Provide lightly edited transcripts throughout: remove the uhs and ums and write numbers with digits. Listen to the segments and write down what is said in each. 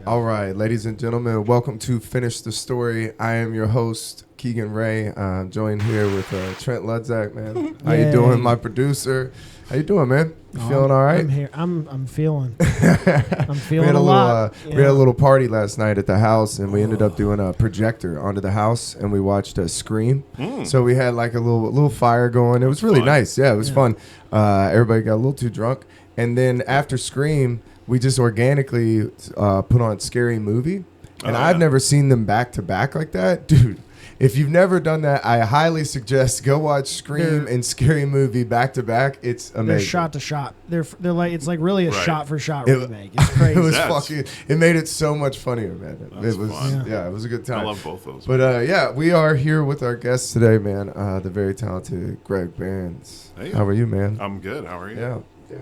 All right, ladies and gentlemen, welcome to Finish the Story. I am your host, Keegan Ray. I'm joined here with Trent Ludzak, man. How you doing, my producer? How you doing, man? You feeling all right? I'm here. I'm feeling. I'm We feeling had a lot. we had a little party last night at the house, and we ended up doing a projector onto the house, and we watched Scream. So we had like a little fire going. It was really nice. Yeah, it was fun. Everybody got a little too drunk, and then after Scream, we just organically put on Scary Movie, and I've never seen them back to back like that, dude. If you've never done that, I highly suggest go watch Scream and Scary Movie back to back. It's amazing. They're shot to shot. They're like it's like really a shot for shot remake. It's It crazy. was fucking. It made it so much funnier, man. That's It was fun. it was a good time. I love both those. But yeah, we are here with our guest today, man. The very talented Greg Bands. Hey. How are you, man? I'm good. How are you? Yeah.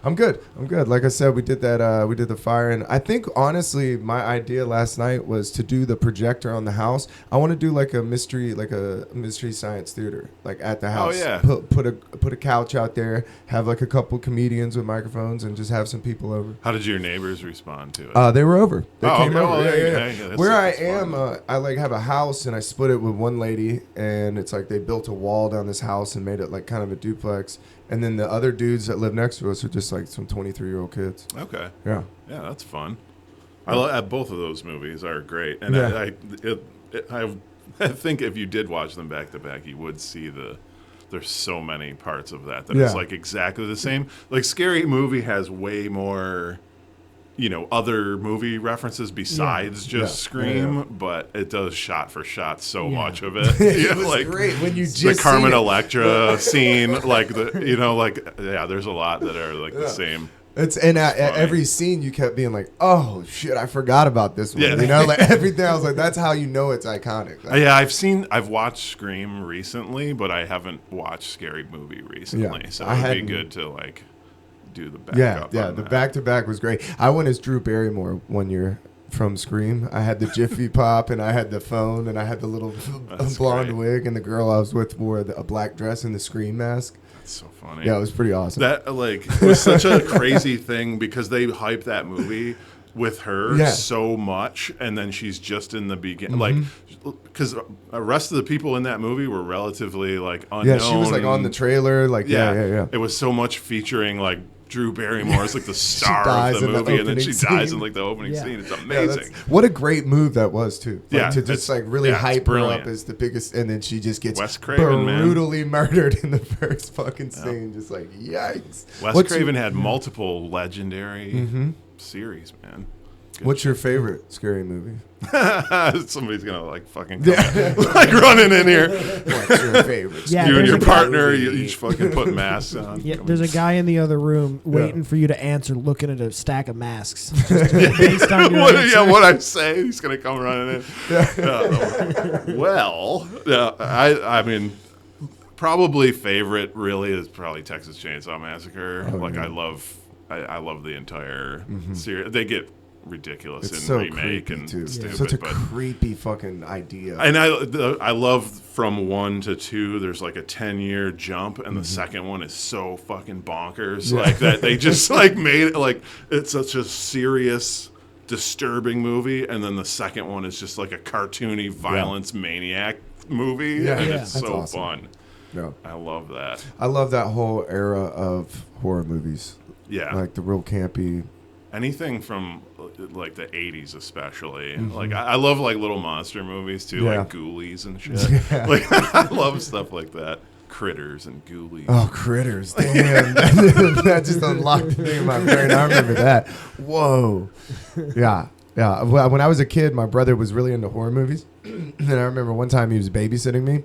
I'm good. Like I said, we did that. We did the fire, and I think honestly, my idea last night was to do the projector on the house. I want to do like a mystery science theater, like at the house. Oh, yeah. Put a couch out there, have like a couple comedians with microphones, and just have some people over. How did your neighbors respond to it? They were over. They Oh, came okay. over. Well, Yeah. that's- Where I that's am, fun. I like have a house, and I split it with one lady, and it's like they built a wall down this house and made it like kind of a duplex. And then the other dudes that live next to us are just like some 23-year-old kids. Okay. Yeah. Yeah, that's fun. Both of those movies are great, and Yeah. I think if you did watch them back to back, you would see there's so many parts of that Yeah. it's like exactly the same. Like Scary Movie has way more, other movie references besides just Scream, but it does shot for shot so much of it. It was great when you the just Carmen seen it. Electra scene, like there's a lot that are like the same. It's and at funny. every scene you kept being like, oh shit, I forgot about this one. Yeah. Like everything. I was like, that's how you know it's iconic. Like, Yeah, I've watched Scream recently, but I haven't watched Scary Movie recently. Yeah, So I it'd hadn't- be good to like do the backup. yeah. on The that. back to back was great. I went as Drew Barrymore one year from Scream. I had the Jiffy Pop, and I had the phone, and I had the little That's blonde great. wig, and the girl I was with wore a black dress and the Scream mask. That's so funny. Yeah, it was pretty awesome. That was such a crazy thing because they hyped that movie with her so much, and then she's just in the beginning, like because the rest of the people in that movie were relatively like unknown. Yeah, she was like on the trailer. Like yeah. It was so much featuring like Drew Barrymore as like the star dies of the in the movie, and then she opening dies scene. in like the opening Yeah. scene. It's Yeah, amazing. what a great move that was too. Like, Yeah, to just it's- like really yeah, it's hype her up brilliant. as the biggest, and then she just gets Wes Craven, man. brutally murdered in the first fucking scene. Just like yikes. Wes What's Craven had multiple legendary series, man. Good What's your favorite scary movie? Somebody's gonna like fucking come like running in here. What's your favorite? Yeah, You and there's your a guy- partner, you each fucking put masks on. Yeah, there's a guy in the other room waiting for you to answer, looking at a stack of masks. Just based on your answer. what I say, he's gonna come running in. Well, I mean, probably favorite really is probably Texas Chainsaw Massacre. I love the entire series. They get ridiculous It's in so remake creepy and too. stupid, Such a but creepy fucking idea. and I love from 1 to 2. There's like a 10-year jump, and the second one is so fucking bonkers. Like that they just like made it like it's such a serious, disturbing movie, and then the second one is just like a cartoony violence maniac movie, Yeah. and Yeah. it's That's so awesome. fun. No, I love that. I love that whole era of horror movies. Yeah, Like the real campy. anything from like the 80s especially. Like I love like little monster movies too, Yeah. like Ghoulies and shit. Like I love stuff like that. Critters and Ghoulies. Oh, Critters. Damn. That just unlocked the thing in my brain. I remember that. Whoa. Yeah. Yeah. Well, when I was a kid, my brother was really into horror movies. And I remember one time he was babysitting me,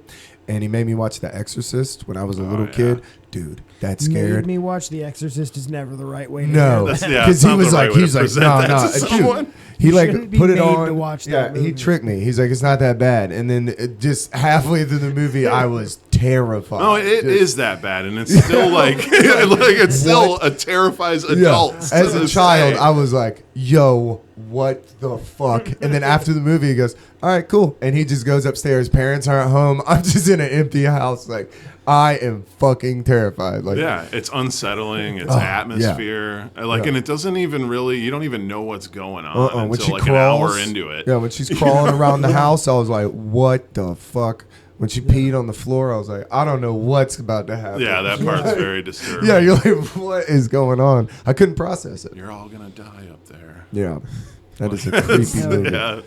and he made me watch The Exorcist when I was a little yeah. kid. Dude, that Made scared me watch The Exorcist is never the right way to No, do That's- that. yeah, because it's he not was the like, right way to he's like, present no, that no, to someone. dude. He You like shouldn't be put it made on. to watch yeah, that he movie. tricked me. He's like, it's not that bad. And then just halfway through the movie, I was terrified. No, it Just- is that bad, and it's still like it still terrifies adults. As to a this child, day. I was like, yo, what the fuck? And then after the movie, he goes, all right, cool. And he just goes upstairs. Parents aren't home. I'm just in an empty house. Like, I am fucking terrified. Like, yeah, it's unsettling. It's atmosphere. Like, and it doesn't even really. You don't even know what's going on until like an hour into it. Yeah, when she's crawling around the house, I was like, "What the fuck?" When she peed on the floor, I was like, "I don't know what's about to happen." Yeah, that part's very disturbing. Yeah, you're like, "What is going on?" I couldn't process it. You're all gonna die up there. Yeah, that is a creepy movie. Yeah.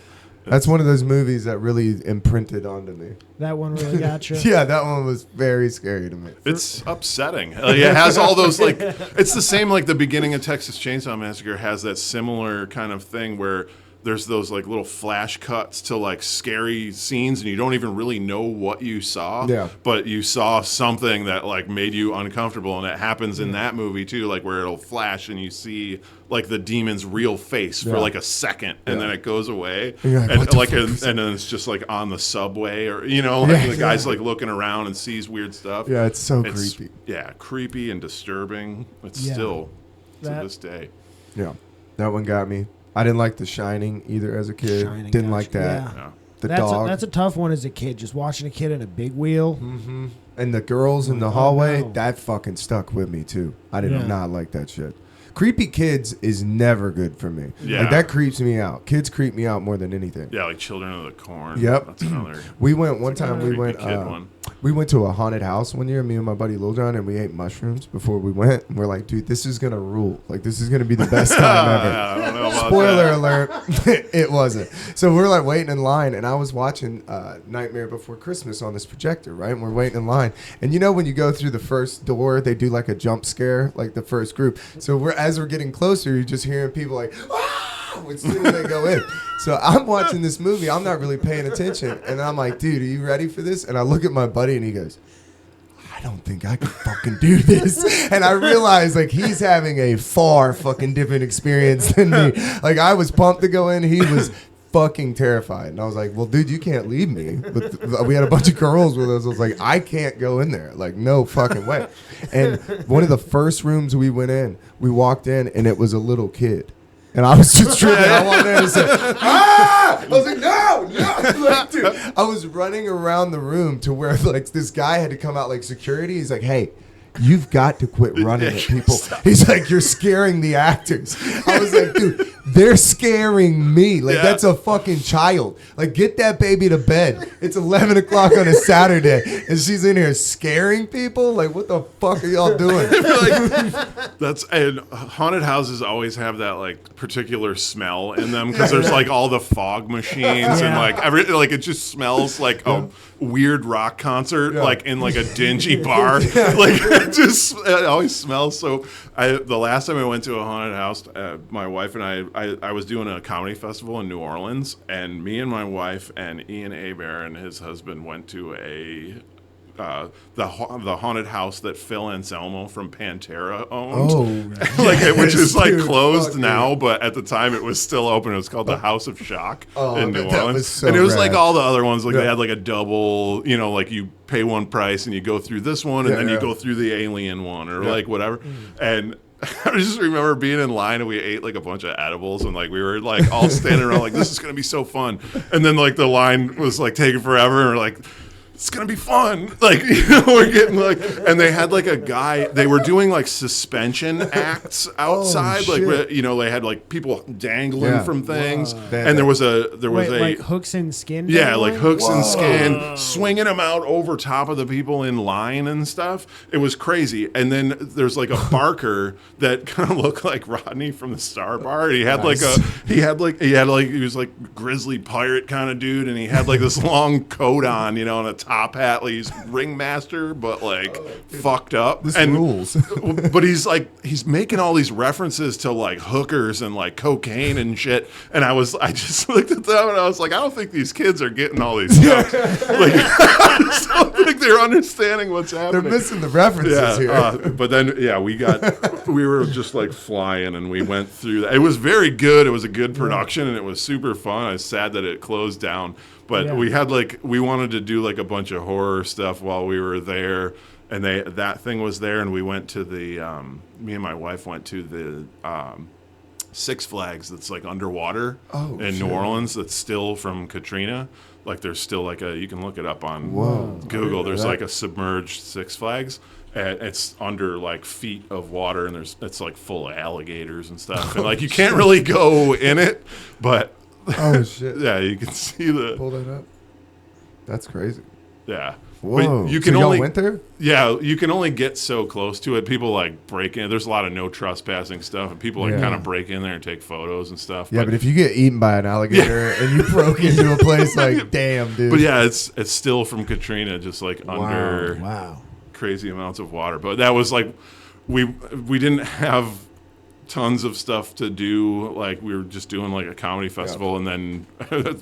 That's one of those movies that really imprinted onto me. That one really got you. Yeah, that one was very scary to me. It's upsetting. Like, it has all those like. It's the same like the beginning of Texas Chainsaw Massacre has that similar kind of thing where there's those like little flash cuts to like scary scenes and you don't even really know what you saw. Yeah. But you saw something that like made you uncomfortable, and it happens in that movie too, like where it'll flash and you see like the demon's real face for like a second, and then it goes away, and like and then it's just like on the subway, or like the guy's like looking around and sees weird stuff. Yeah, it's creepy. Yeah, creepy and disturbing. It's still to this day. Yeah, that one got me. I didn't like The Shining either as a kid. Didn't like that. Yeah. The dog. That's a tough one as a kid. Just watching a kid in a big wheel. Mm-hmm. And the girls in the hallway, that fucking stuck with me too. I did not like that shit. Creepy kids is never good for me. Yeah. Like, that creeps me out. Kids creep me out more than anything. Yeah, like Children of the Corn. Yep. That's another. We went one time. We went to a haunted house one year, me and my buddy Lil John, and we ate mushrooms before we went. And we're like, dude, this is gonna rule. Like, this is gonna be the best time ever. I don't know about Spoiler that. alert, it wasn't. So we're like waiting in line, and I was watching Nightmare Before Christmas on this projector, right? And we're waiting in line, and when you go through the first door, they do like a jump scare, like the first group. So as we're getting closer, you're just hearing people like, ah! As soon as they go in. So I'm watching this movie, I'm not really paying attention, and I'm like, dude, are you ready for this? And I look at my buddy, and he goes, I don't think I can fucking do this. And I realized, like, he's having a far fucking different experience than me. Like, I was pumped to go in. He was fucking terrified. And I was like, well, dude, you can't leave me. But we had a bunch of girls with us. I was like, I can't go in there. Like, no fucking way. And one of the first rooms we went in, we walked in, and it was a little kid. And I was just tripping. I walked in and said, ah! I was like, no. Like, dude, I was running around the room to where, like, this guy had to come out like security. He's like, hey, you've got to quit running at people. He's like, you're scaring the actors. I was like, dude, they're scaring me. Like, that's a fucking child. Like, get that baby to bed. It's 11 o'clock on a Saturday, and she's in here scaring people? Like, what the fuck are y'all doing? And haunted houses always have that, like, particular smell in them because there's, like, all the fog machines and, like, it just smells like a weird rock concert, like, in, like, a dingy bar. Like, it always smells so. The last time I went to a haunted house, my wife and I was doing a comedy festival in New Orleans, and me and my wife and Ian Hebert and his husband went to the haunted house that Phil Anselmo from Pantera owned, which is like closed now, but at the time it was still open. It was called the House of Shock in New Orleans, and it was like all the other ones. Like they had like a double, like you pay one price and you go through this one, and then you go through the alien one, or like whatever. And I just remember being in line and we ate like a bunch of edibles, and like we were like all standing around like, this is gonna be so fun. And then like the line was like taking forever, and we're like, it's gonna be fun. Like, we're getting like, and they had like a guy, they were doing like suspension acts outside. Like, they had like people dangling from things. And there was like hooks and skin. Yeah, like hooks and skin, swinging them out over top of the people in line and stuff. It was crazy. And then there's like a barker that kind of looked like Rodney from the Star Bar. He had he was like grizzly pirate kind of dude, and he had like this long coat on, and a top hat. Like, he's ringmaster, but like fucked up. This rules. But he's making all these references to like hookers and like cocaine and shit. And I just looked at them and I was like, I don't think these kids are getting all these jokes. Like, I just don't think they're understanding what's happening. They're missing the references here. But then we were just like flying, and we went through that. It was very good. It was a good production, and it was super fun. I was sad that it closed down. But we wanted to do like a bunch of horror stuff while we were there, and that thing was there, and we went to me and my wife went to the Six Flags that's like underwater in New Orleans, that's still from Katrina. Like there's still like you can look it up on Whoa. Google. There's that. like a submerged Six Flags. And it's under like feet of water, and it's like full of alligators and stuff. And like you can't really go in it, but Oh shit! yeah, you can see the Pull that up. That's crazy. yeah. Whoa! But you can so y'all only went there? yeah, you can only get so close to it. People like break in. There's a lot of no trespassing stuff, and people like Yeah. kind of break in there and take photos and stuff. Yeah, but if you get eaten by an alligator and you broke into a place, like, damn, dude. but yeah, it's still from Katrina, just like under Wow. crazy amounts of water. But that was like we didn't have tons of stuff to do. Like we were just doing like a comedy festival, and then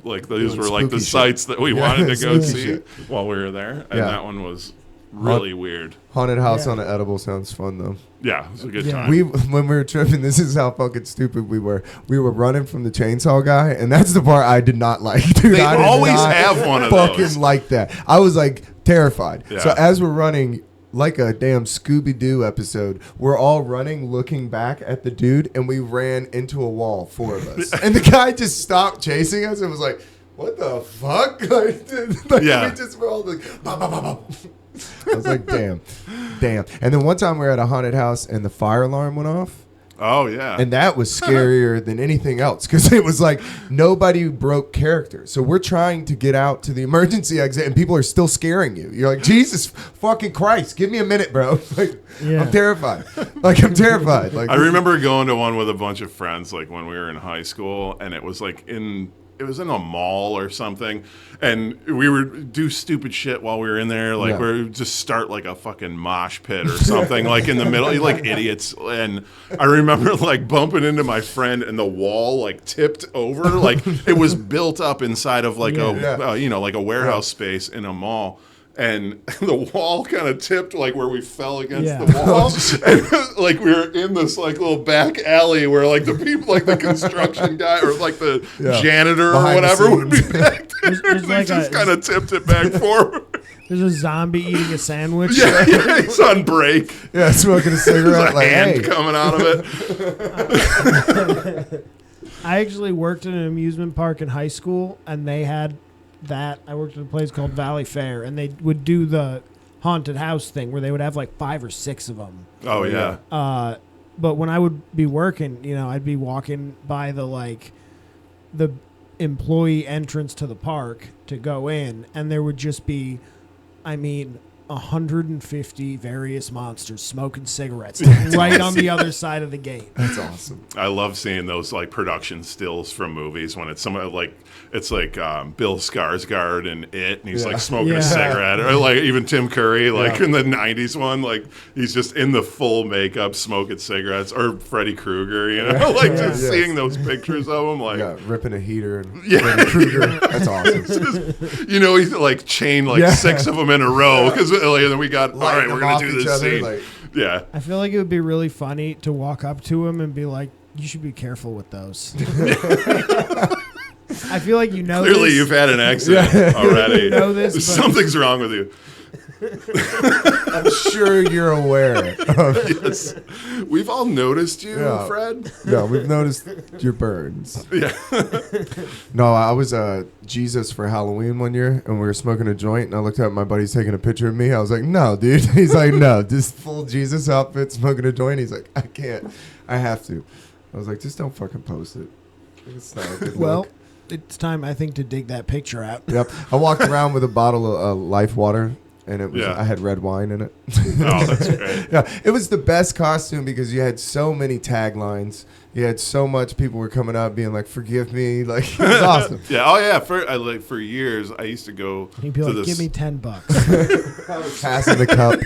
like these Doing were like spooky the shit. sites that we Yeah, wanted to go spooky see shit. while we were there, and Yeah. that one was really weird. Haunted house Yeah. on an edible sounds fun though. Yeah, it was a good Yeah. time. When we were tripping, this is how fucking stupid we were. We were running from the chainsaw guy, and that's the part I did not like, dude. They I did always not have one of fucking those. like that. I was like terrified. Yeah. So as we're running, like a damn Scooby Doo episode, we're all running, looking back at the dude, and we ran into a wall, 4 of us, and the guy just stopped chasing us and was like, "What the fuck?" Like, Yeah. we just were all like, "Bah, bah, bah, bah." I was like, damn. And then one time we were at a haunted house and the fire alarm went off. Oh yeah, And that was scarier than anything else because it was like nobody broke character. So we're trying to get out to the emergency exit and people are still scaring you. You're like, Jesus fucking Christ, give me a minute, bro. Like, Yeah. I'm terrified. Like, I'm terrified. Like, I remember going to one with a bunch of friends, like when we were in high school, and it was like it was in a mall or something, and we would do stupid shit while we were in there, like Yeah. we would just start like a fucking mosh pit or something, like in the middle, like idiots. And I remember like bumping into my friend, and the wall like tipped over, like it was built up inside of like Yeah. like a warehouse space in a mall. And the wall kind of tipped, like where we fell against Yeah. the wall, and like we were in this like little back alley where like the people, like the construction guy or like the Yeah. janitor Behind or the whatever would be scenes. back there. There's They like just a- kind of tipped it back forward. There's a zombie eating a sandwich. yeah, he's on break. yeah, smoking a There's cigarette. a Like, hand hey. coming out of it. I actually worked in an amusement park in high school, and they had that. I worked at a place called Valley Fair, and they would do the haunted house thing where they would have like 5 or 6 of them. Oh yeah, But when I would be working, I'd be walking by the employee entrance to the park to go in, and there would just be, 150 various monsters smoking cigarettes right on the other side of the gate. That's awesome. I love seeing those like production stills from movies when it's somebody like Bill Skarsgård in It, and he's Yeah. like smoking Yeah. a cigarette, or like even Tim Curry, like Yeah. in the '90s one, like he's just in the full makeup smoking cigarettes, or Freddy Krueger, like Yeah. just Yes. seeing those pictures of him, like Yeah, ripping a heater and Yeah. Freddy Krueger. That's awesome. he's like chained like Yeah. 6 of them in a row because then we got all right, Lighting we're them gonna off do each this other, scene, like- yeah. I feel like it would be really funny to walk up to him and be like, "You should be careful with those." I feel like Clearly, this. you've had an accident already. You know this, but- Something's wrong with you. I'm sure you're aware of Yes. We've all noticed you, Yeah. Fred. Yeah, we've noticed your burns. Yeah. No, I was Jesus for Halloween one year, and we were smoking a joint, and I looked at my buddy's taking a picture of me. I was like, no, dude. He's like, no, just full Jesus outfit, smoking a joint. He's like, I can't. I have to. I was like, just don't fucking post it. It's not a good Well, look. it's time, I think, to dig that picture out. Yep. I walked around with a bottle of Life water, and it was Yeah. I had red wine in it. Oh, that's great. Yeah, it was the best costume because you had so many taglines. You had so much people were coming up being like, "Forgive me," like it was awesome. Yeah. Oh, yeah. For years, I used to go He'd be to like, this. "Give me $10." Passing the cup.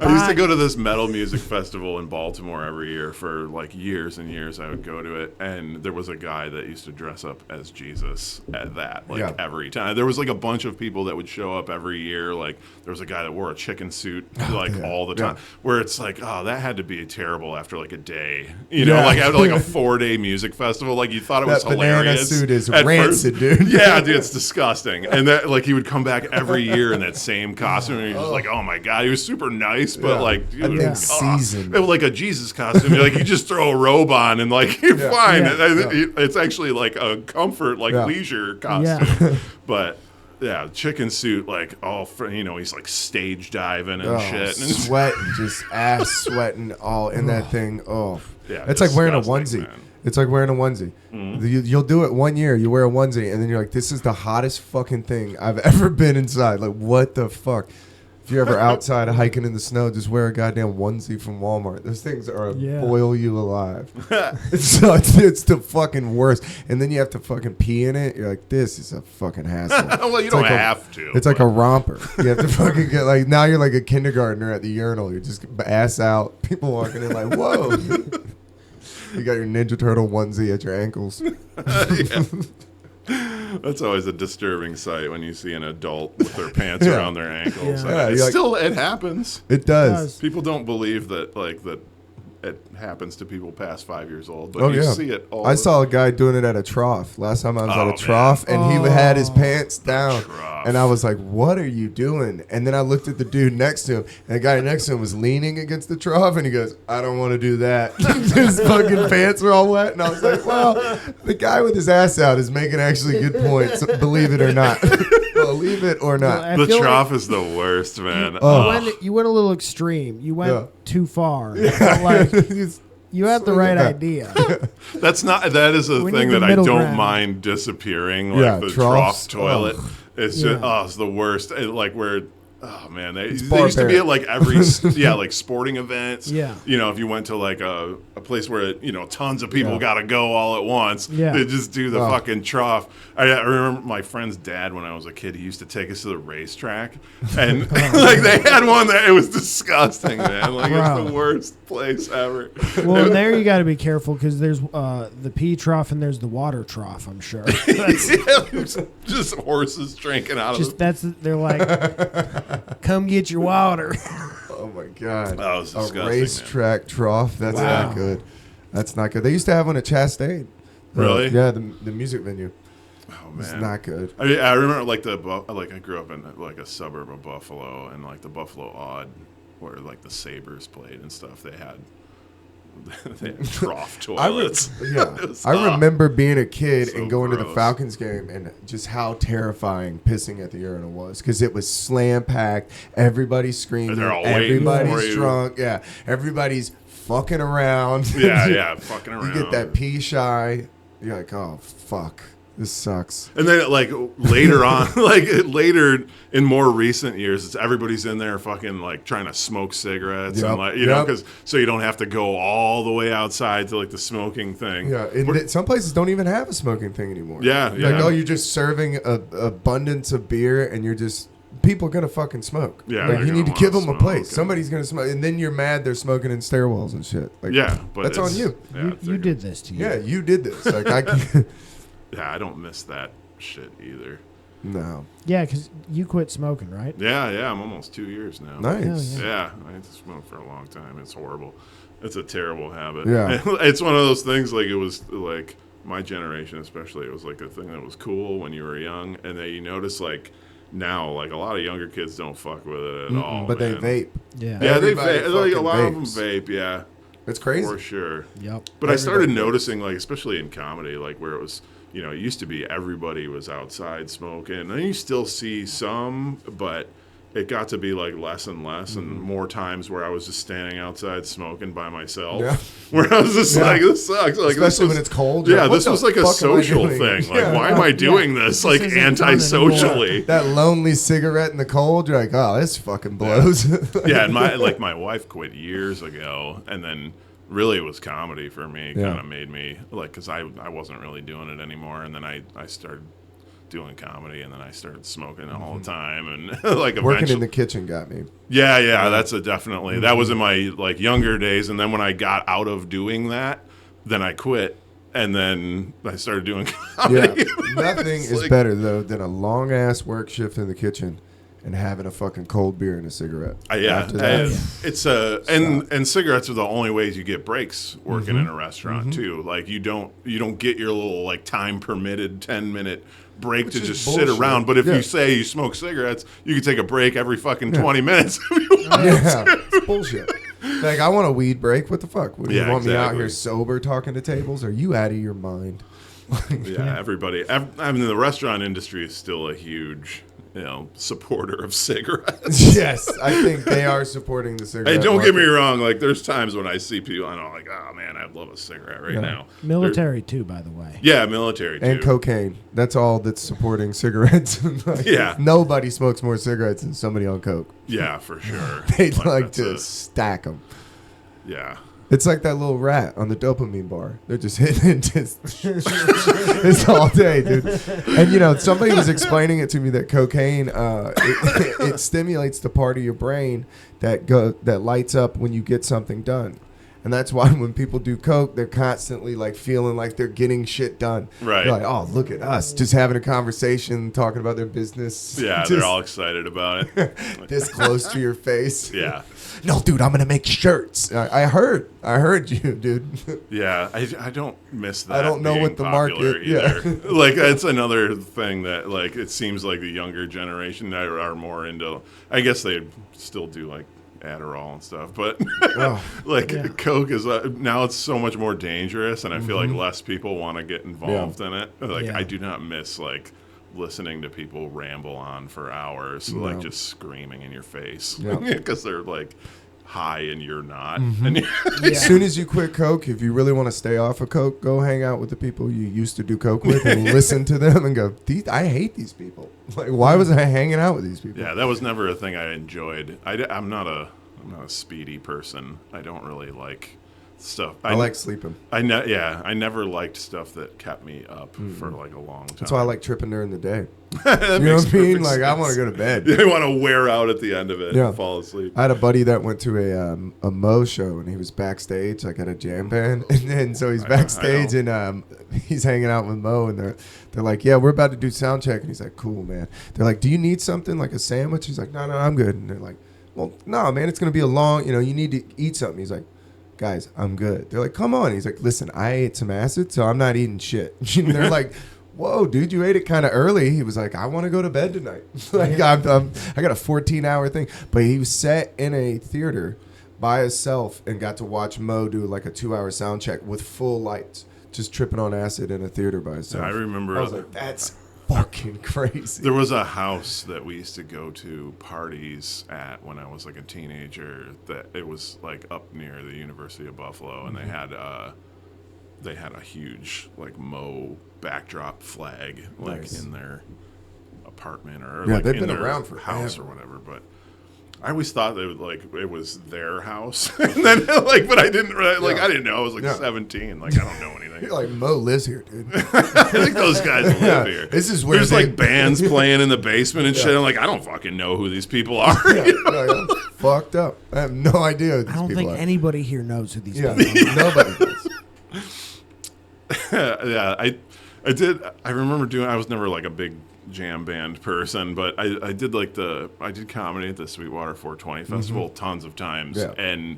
I used to go to this metal music festival in Baltimore every year for like years and years. I would go to it, and there was a guy that used to dress up as Jesus at that, like Yeah. every time. There was like a bunch of people that would show up every year. Like there was a guy that wore a chicken suit like yeah. all the Yeah. time. Where it's like, oh, that had to be terrible after like a day, you know, Yeah. like after like a 4-day music festival. Like you thought it was That banana hilarious. suit is at rancid, first. dude. Yeah, dude, it's disgusting. And that like he would come back every year in that same costume, and you're just like, oh my god, he was super nice, but Yeah. like, That dude, thing's seasoned. it was like a Jesus costume. Like you just throw a robe on and like you're fine. Yeah. It's actually like a comfort, like Yeah. leisure costume. But Yeah, chicken suit, like all for, he's like stage diving and Oh, shit. And sweating, just ass sweating all in that thing. Oh, Yeah, it's like wearing a disgusting, onesie. man. It's like wearing a onesie. You'll do it 1 year. You wear a onesie, and then you're like, "This is the hottest fucking thing I've ever been inside." Like, what the fuck? If you're ever outside hiking in the snow, just wear a goddamn onesie from Walmart. Those things are boil you alive. It's the fucking worst. And then you have to fucking pee in it. You're like, this is a fucking hassle. Well, you It's don't like have to. It's like a romper. You have to fucking get like now you're like a kindergartner at the urinal. You're just ass out. People walking in like, whoa. You got your Ninja Turtle onesie at your ankles. That's always a disturbing sight when you see an adult with their pants around their ankles. Yeah. It happens. It does. People don't believe that that it happens to people past 5 years old, but Oh, you yeah. see it all. I saw a guy doing it at a trough. Last time I was Oh, at a man. trough, and he had his pants down. trough. And I was like, what are you doing? And then I looked at the dude next to him, and the guy next to him was leaning against the trough, and he goes, I don't want to do that. His fucking pants are all wet. And I was like, well, the guy with his ass out is making actually good points, believe it or not. Believe it or not. I The feel trough is the worst, man. You went a little extreme. You went Yeah. too far. But, like, you had the Swing right it back. idea. That is a We thing need the that I middle don't ground. mind disappearing, like Yeah, the troughs. trough toilet. Oh. It's Yeah. just it's the worst. Like where. Oh man, they used to barbaric. be at like every like sporting events. Yeah. If you went to like a place where tons of people got to go all at once, Yeah. they just do the Oh. fucking trough. I remember my friend's dad when I was a kid. He used to take us to the racetrack, and like they had one that it was disgusting, man. Like it's Bro. the worst place ever. Well, there you got to be careful because there's the pee trough and there's the water trough. I'm sure. That's just horses drinking out just of they're like, come get your water. Oh my god! That was disgusting, a man. racetrack trough. That's Wow. not good. That's not good. They used to have one at Chastain. Really? Yeah, the music venue. Oh It's man, not good. I mean, I remember like I grew up in like a suburb of Buffalo, and like the Buffalo Odd, where like the Sabres played and stuff. They had trough toilets. It was- I remember being a kid so and going to the gross. Falcons game and just how terrifying pissing at the urinal was because it was slam packed. Everybody's screaming. They're all waiting Everybody's for you. drunk. Yeah, everybody's fucking around. yeah, fucking around. You get that pee shy. You're like, oh fuck, this sucks. And then like later on, like later in more recent years, it's everybody's in there fucking like trying to smoke cigarettes Yep, and like yep. because so you don't have to go all the way outside to like the smoking thing. Yeah, and some places don't even have a smoking thing anymore. Yeah, Like, yeah. oh, you're just serving a abundance of beer, and you're just people are gonna fucking smoke. Yeah, like they're you need to gonna give wanna them a smoke, place. and- Somebody's gonna smoke, and then you're mad they're smoking in stairwells and shit. Like, Yeah, but that's on it's- you. Yeah, You did this to you. Yeah, you did this. Like I can't. Yeah, I don't miss that shit either. No, Yeah, because you quit smoking, right? Yeah, I'm almost 2 years now. nice. Hell Yeah, I had to smoke for a long time. It's horrible. It's a terrible habit. Yeah. It's one of those things like it was like my generation especially, it was like a thing that was cool when you were young, and then you notice like now like a lot of younger kids don't fuck with it at all. But man. they vape. Yeah. Yeah, they Everybody vape. Like, a fucking lot of them vapes. vape, yeah. It's crazy. For sure. Yep. But I started Everybody vapes. noticing, like, especially in comedy, like where it was, it used to be everybody was outside smoking. And you still see some, but it got to be like less and less, and more times where I was just standing outside smoking by myself. Yeah. Where I was just Yeah. like, this sucks. Like, Especially this when it's cold. Yeah, you're like, this what was the like a fuck am I social doing? thing. Like, Yeah. why am I doing this? Like, isn't fun anti-socially. That lonely cigarette in the cold. You're like, oh, this fucking blows. Yeah, and my wife quit years ago, and then really it was comedy for me. Yeah. Kind of made me like, because I wasn't really doing it anymore, and then I started doing comedy, and then I started smoking all the time, and like Working eventually, in the kitchen got me. yeah, that's a definitely that was in my like younger days, and then when I got out of doing that, then I quit, and then I started doing comedy. Yeah, nothing It's is like- better though than a long ass work shift in the kitchen and having a fucking cold beer and a cigarette. Yeah, After that, it's and cigarettes are the only ways you get breaks working in a restaurant too. Like you don't get your little like time permitted 10-minute break Which to is just bullshit. sit around. But if Yeah. you say you smoke cigarettes, you can take a break every fucking 20 minutes. yeah, it's bullshit. Like I want a weed break. What the fuck? Would you Yeah, want me out exactly. here sober talking to tables? Are you out of your mind? Yeah, everybody. I mean, the restaurant industry is still a huge supporter of cigarettes. Yes, I think they are supporting the cigarette. Hey, don't get me market. wrong. Like, there's times when I see people, and I'm like, oh man, I'd love a cigarette right now. Military too, by the way. Yeah, military too. And cocaine. That's all that's supporting cigarettes. Like, Yeah. Nobody smokes more cigarettes than somebody on coke. Yeah, for sure. They like that's to stack them. Yeah. It's like that little rat on the dopamine bar. They're just hitting it it's all day, dude. And somebody was explaining it to me that cocaine it stimulates the part of your brain that lights up when you get something done. And that's why when people do coke, they're constantly like feeling like they're getting shit done. Right. They're like, oh, look at us, just having a conversation, talking about their business. Yeah, Just they're all excited about it. this close to your face. Yeah. No, dude, I'm gonna make shirts. I heard you, dude. Yeah, I don't miss that. I don't know being what the popular market- yeah. either. Like, that's another thing that, like, it seems like the younger generation are more into. I guess they still do like Adderall and stuff, but Oh. like Coke is now it's so much more dangerous, and I feel Mm-hmm. like less people want to get involved in it. Like, Yeah. I do not miss like listening to people ramble on for hours, like No. just screaming in your face Yeah. because they're like high and you're not. Mm-hmm. And As soon as you quit coke, if you really want to stay off of coke, go hang out with the people you used to do coke with and listen to them and go, I hate these people. Like, why was I hanging out with these people? yeah, that was never a thing I enjoyed. I'm not a speedy person. I don't really like stuff. I like sleeping. I never liked stuff that kept me up for like a long time. That's why I like tripping during the day. That You know makes what I mean? perfect Like, I sense. want to go to bed. You want to wear out at the end of it Yeah. and fall asleep. I had a buddy that went to a Mo show, and he was backstage, like at a jam band. And then so he's I backstage, know. and he's hanging out with Mo, and they're like, yeah, we're about to do sound check. And he's like, cool, man. They're like, do you need something, like a sandwich? He's like, no, I'm good. And they're like, well, no, man, it's going to be a long, you need to eat something. He's like, guys, I'm good. They're like, come on. He's like, listen, I ate some acid, so I'm not eating shit. And they're like, whoa, dude, you ate it kind of early. He was like, I want to go to bed tonight. Like, I got a 14-hour thing. But he was set in a theater by himself and got to watch Mo do like a 2-hour sound check with full lights, just tripping on acid in a theater by himself. I remember I was like, that's fucking crazy. there was a house that we used to go to parties at when I was like a teenager. That it was like up near the University of Buffalo, and they had a huge like Mo backdrop flag like Nice. in their apartment or Yeah, like they've in been their around for house or forever. whatever. But I always thought that it was their house, and then but I didn't really, Yeah. I didn't know. I was like Yeah. 17, like I don't know anything. You're like, Mo lives here, dude. I think those guys live Yeah, here. this is where there's they- like bands playing in the basement and shit. Yeah. I'm like, I don't fucking know who these people are. Yeah, I'm fucked up. I have no idea who these I don't people think are. anybody here knows who these Yeah, people are. nobody does. Yeah, I did. I remember doing. I was never like a big jam band person, but I did I did comedy at the Sweetwater 420 Festival tons of times, Yeah. and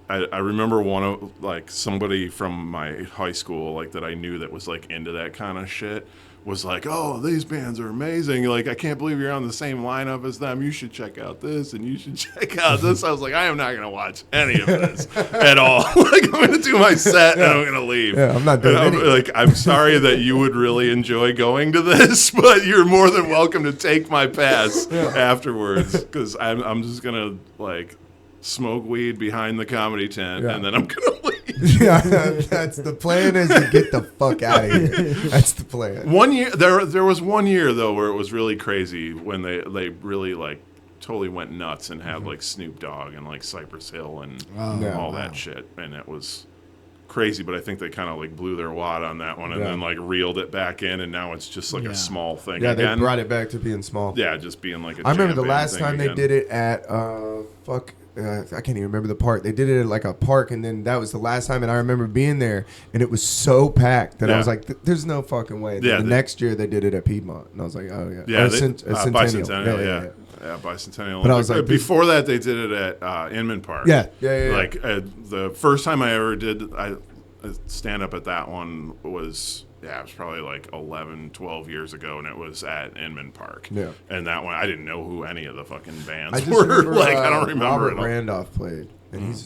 I remember one of like somebody from my high school like that I knew that was like into that kind of shit was like, oh, these bands are amazing. Like, I can't believe you're on the same lineup as them. You should check out this and you should check out this. I was like, I am not going to watch any of this at all. Like, I'm going to do my set and I'm going to leave. Yeah, I'm not doing And anything. Like, I'm sorry that you would really enjoy going to this, but you're more than welcome to take my pass afterwards, because I'm just going to, like, smoke weed behind the comedy tent, Yeah. and then I'm going to leave. Yeah, that's the plan, is to get the fuck out of here. That's the plan. One year, there was one year though where it was really crazy when they really like totally went nuts and had like Snoop Dogg and like Cypress Hill and Yeah. all that shit, and it was crazy. But I think they kind of like blew their wad on that one and Yeah. then like reeled it back in, and now it's just like Yeah. a small thing Yeah, they again. brought it back to being small. Yeah, just being like a I remember jam the band last thing time they again. did it at I can't even remember the park. They did it at like a park, and then that was the last time. And I remember being there, and it was so packed that I Yeah. was like, "There's no fucking way." Yeah, the the- next year they did it at Piedmont, and I was like, "Oh yeah, Yeah, Or Bicentennial. Centennial. Yeah, Bicentennial. But I was like, before that, they did it at Inman Park. Yeah. Like the first time I ever did stand up at that one was it was probably like 11, 12 years ago, and it was at Inman Park. Yeah. And that one, I didn't know who any of the fucking bands I just were. remember like, I don't remember Robert it all. Randolph played, and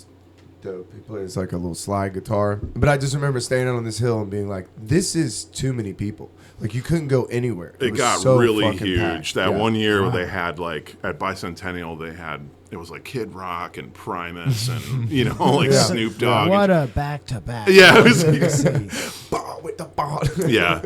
dope. He plays like a little slide guitar. But I just remember staying out on this hill and being like, this is too many people. Like, you couldn't go anywhere. It was got so really fucking huge. packed. That Yeah. one year where they had like at Bicentennial, it was like Kid Rock and Primus and like Yeah. Snoop Dogg. What a back-to-back. Yeah, it was- Ball with the ball. Yeah.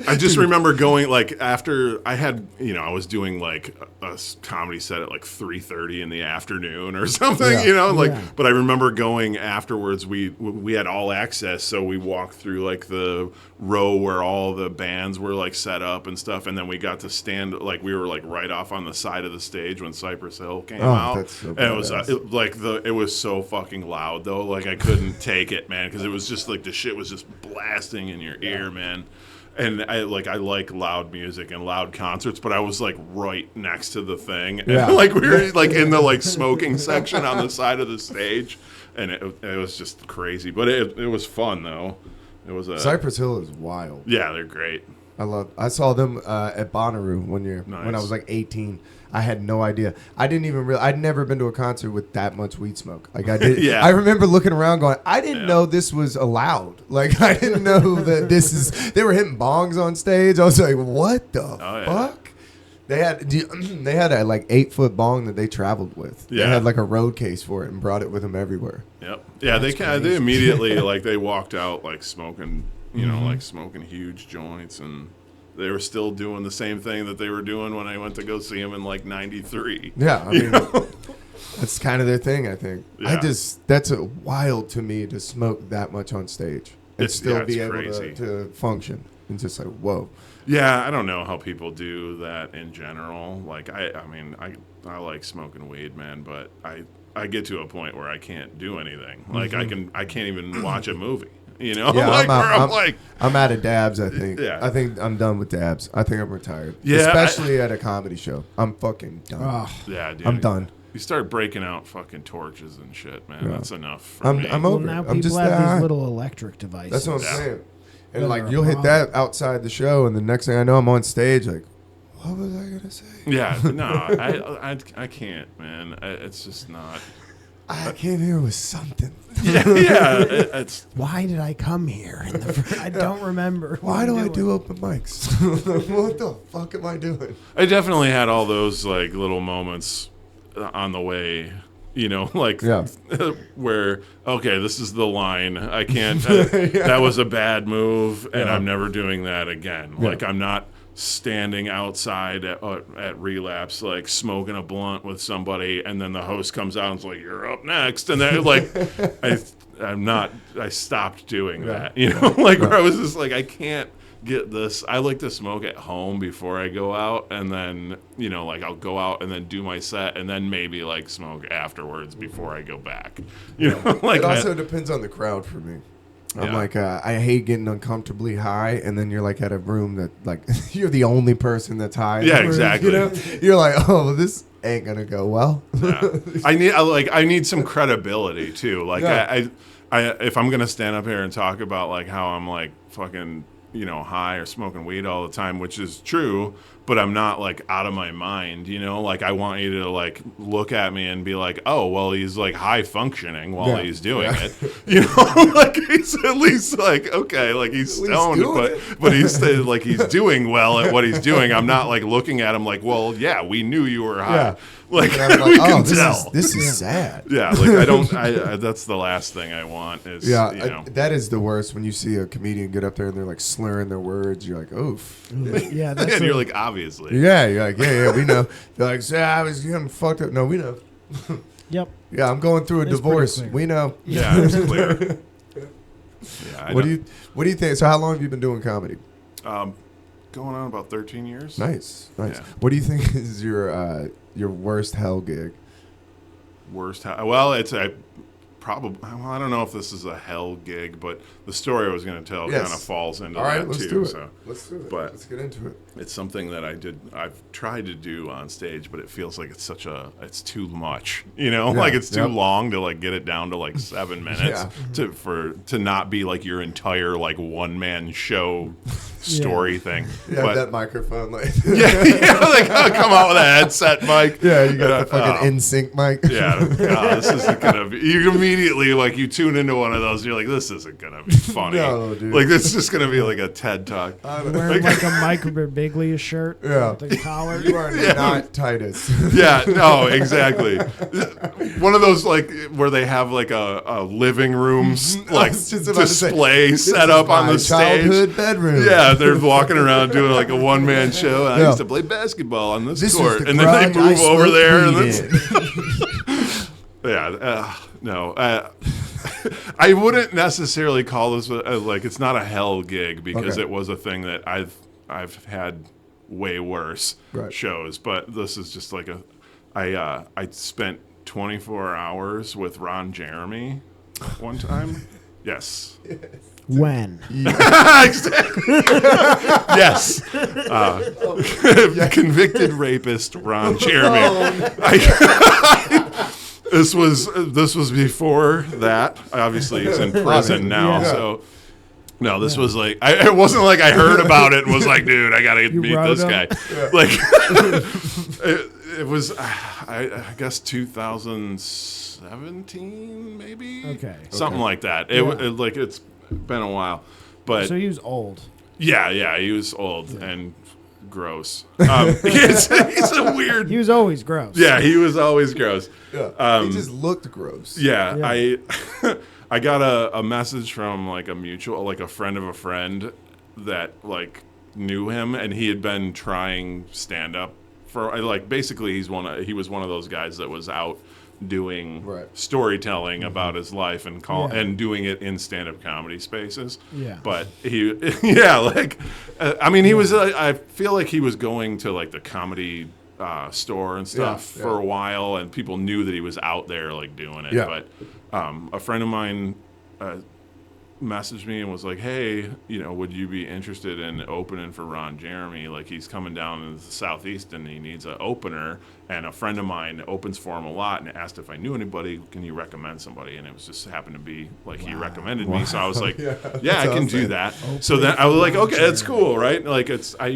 I just remember going like after I had, I was doing like a comedy set at like 3:30 in the afternoon or something, Yeah. but I remember going afterwards. We had all access, so we walked through like the row where all the bands were like set up and stuff, and then we got to stand like we were like right off on the side of the stage when Cypress Hill came out. That's so and it was badass. it was so fucking loud though, like I couldn't take it, man, because it was just like the shit was just blasting in your ear, man. And I like loud music and loud concerts, but I was like right next to the thing, and Yeah. like we were like in the like smoking section on the side of the stage, and it was just crazy, but it was fun though. It was a Cypress Hill is wild. yeah, they're great. I saw them at Bonnaroo one year when I Nice. was like 18. I had no idea. I didn't even realize. I'd never been to a concert with that much weed smoke. Like I did. Yeah. I remember looking around going, I didn't know this was allowed. Like I didn't know that this is. They were hitting bongs on stage. I was like, what the yeah. fuck? They had a like 8-foot bong that they traveled with. Yeah. They had like a road case for it and brought it with them everywhere. Yep. Yeah, they immediately like they walked out like smoking, like smoking huge joints, and they were still doing the same thing that they were doing when I went to go see them in like '93. Yeah, I mean, that's kind of their thing, I think. Yeah. That's wild to me to smoke that much on stage and still be it's able crazy. to function. And just like, whoa. Yeah, I don't know how people do that in general. Like I mean, I like smoking weed, man, but I get to a point where I can't do anything. Like I can't even watch a movie. Yeah, like I'm where I'm, I'm out of dabs, I think. Yeah. I think I'm done with dabs. I think I'm retired. Yeah, Especially at a comedy show. I'm fucking done. Ugh. yeah, dude. I'm done. You start breaking out fucking torches and shit, man. Yeah. That's enough for I'm me. I'm Well, over now it. I'm people just have that these high. little electric devices. That's what I'm Yeah. saying. Yeah, And like they're a you'll hit problem. that outside the show, and the next thing I know, I'm on stage. Like, what was I gonna say? Yeah, no, I can't, man. It's just not. I came here with something. Yeah, it's Why did I come here? I don't remember. what Why I'm do I doing. do open mics? What the fuck am I doing? I definitely had all those like little moments on the way, like Yeah. where okay, this is the line. I can't. That was a bad move, and Yeah. I'm never doing that again. Yeah. Like I'm not standing outside at Relapse, like smoking a blunt with somebody, and then the host comes out and is like, "You're up next," and then like I stopped doing that. Like where I was just like, I can't get this. I like to smoke at home before I go out, and then like I'll go out and then do my set, and then maybe like smoke afterwards before I go back. Like It also depends on the crowd for me. I'm Yeah. like, I hate getting uncomfortably high, and then you're like at a room that like you're the only person that's high. in Yeah, the room, exactly. You're like, oh, this ain't gonna go well. Yeah. I need some credibility too. Like Yeah. I if I'm gonna stand up here and talk about like how I'm like fucking high or smoking weed all the time, which is true, but I'm not like out of my mind. Like I want you to like look at me and be like, oh well, he's like high functioning while Yeah. he's doing Yeah. it. Like he's at least like okay, like he's At least stoned, doing but he's like he's doing well at what he's doing. I'm not like looking at him like, well, yeah, we knew you were high. Yeah. Like, And I'm like, we oh, can this tell. is sad. Yeah, like I don't. I that's the last thing I want is Yeah, that is the worst when you see a comedian get up there and they're like slurring their words. You're like, oof. Yeah, that's and you're a- like obviously. Yeah, you're like, yeah, we know. They're like, say I was getting fucked up. No, we know. Yep. Yeah, I'm going through a It's pretty divorce. clear. We know. Yeah, it's clear. Yeah, What do you think? So how long have you been doing comedy? Going on about 13 years. Nice. Yeah. What do you think is your worst hell gig? Worst. Well, it's a probably. Well, I don't know if this is a hell gig, but the story I was going to tell Yes. kind of falls into All right, that let's too. do it. So Let's do it. but- Let's get into it. it's something that I've tried to do on stage, but it feels like it's too much. Like it's too Yep. long to like get it down to like 7 minutes to not be like your entire like one man show story thing. Yeah, But- that microphone. Like, yeah, like come out with a headset mic. yeah, you got the Oh. fucking in sync mic. Yeah, God, this is gonna be. You're gonna be immediately, like, you tune into one of those, and you're like, this isn't gonna be funny. No, dude. Like, this is just gonna be like a TED Talk. Wearing like a Mike Birbiglia shirt. Yeah. With the collar. You are not Titus. Yeah, no, exactly. One of those, like, where they have like a living room like was just about to say, display set up on the childhood stage. bedroom. Yeah, they're walking around doing like a one-man show. I Yeah. used to play basketball on this This court, was the and then they garage I move over smoked there. And weed that's, in. yeah, no. I wouldn't necessarily call this like it's not a hell gig because Okay. it was a thing that I've had way worse Right. shows, but this is just like I spent 24 hours with Ron Jeremy one time. Yes. When? Exactly. Yes. Convicted rapist Ron Jeremy. This was before that. Obviously, he's in prison now. Yeah. So, no, this was like it wasn't like I heard about it and was like, dude, I gotta meet wrote this him? guy. Like, it was, I guess 2017, maybe. Okay. Something Okay. like that. Like it's been a while, but So he was old. yeah, he was old and gross. He's a weird. He was always gross. Yeah, he was always gross. Yeah. He just looked gross. Yeah, Yeah. I got a message from like a mutual, like a friend of a friend that like knew him, and he had been trying stand up for like basically he was one of those guys that was out doing Right. storytelling about his life and Yeah. and doing it in stand-up comedy spaces. Yeah. But he, yeah, like, I mean, he was. I feel like he was going to like the comedy store and stuff Yeah, for yeah. a while, and people knew that he was out there like doing it. Yeah. But a friend of mine messaged me and was like, "Hey, would you be interested in opening for Ron Jeremy? Like, he's coming down in the Southeast and he needs an opener. And a friend of mine opens for him a lot and asked if I knew anybody. Can you recommend somebody?" And it was just happened to be like he recommended me. So I was like, Yeah, "Yeah, I can do that." So then I was like, "Okay, that's cool, right?" Like I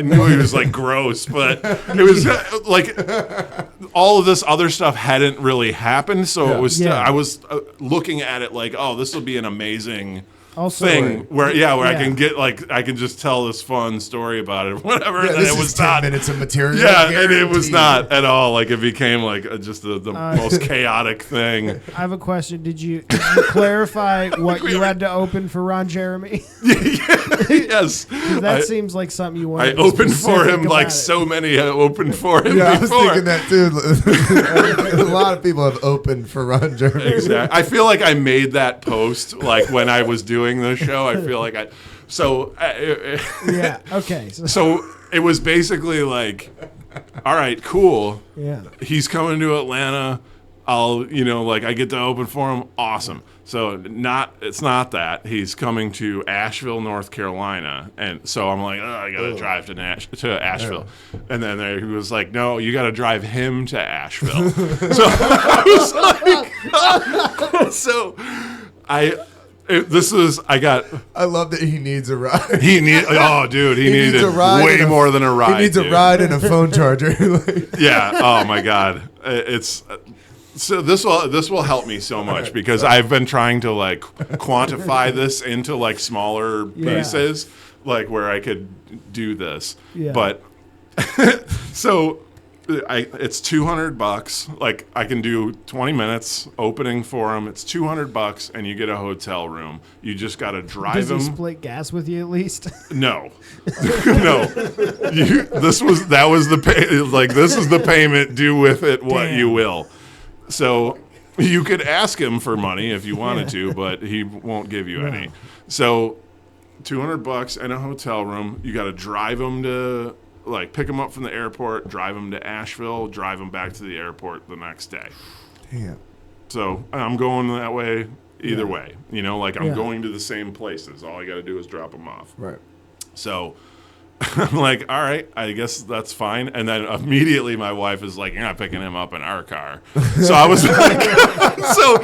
knew he was like gross, but it was like all of this other stuff hadn't really happened, so it was. Yeah. I was looking at it like, oh, this will be an amazing Also, thing where I Yeah. can get like I can just tell this fun story about it, whatever. Yeah, and this it is was 10 not. minutes of material. Yeah, and it was guaranteed. not at all. Like it became like just the most chaotic thing. I have a question. Did you clarify what you had to open for Ron Jeremy? Yes, 'Cause that seems like something you want. I opened for him like so many have opened for him Yeah, I was before. thinking that too. A lot of people have opened for Ron Jeremy. Exactly. I feel like I made that post like when I was doing the show. I feel like Yeah. Okay. So it was basically like, all right, cool. Yeah. He's coming to Atlanta. I'll, like I get to open for him. Awesome. So it's not that he's coming to Asheville, North Carolina, and so I'm like, I gotta drive to Asheville, and then he was like, no, you gotta drive him to Asheville. So I was like, so I got. I love that he needs a ride. He needed a ride way and a- more than a ride. He needs dude. a ride and a phone charger. Like, Yeah. Oh my God. It's so this will help me so much because I've been trying to like quantify this into like smaller pieces, like where I could do this. Yeah. But so it's $200. Like I can do 20 minutes opening for him. It's $200 and you get a hotel room. You just got to drive Does him. he split gas with you at least? No, no. This is the payment. Do with it what Damn. you will. So you could ask him for money if you wanted to, but he won't give you any. So $200 and a hotel room. You got to drive him to pick him up from the airport, drive him to Asheville, drive him back to the airport the next day. damn. So I'm going that way either way. I'm Yeah. going to the same places. All I got to do is drop him off. Right. So I'm like, all right, I guess that's fine. And then immediately my wife is like, you're not picking him up in our car. So I was like, so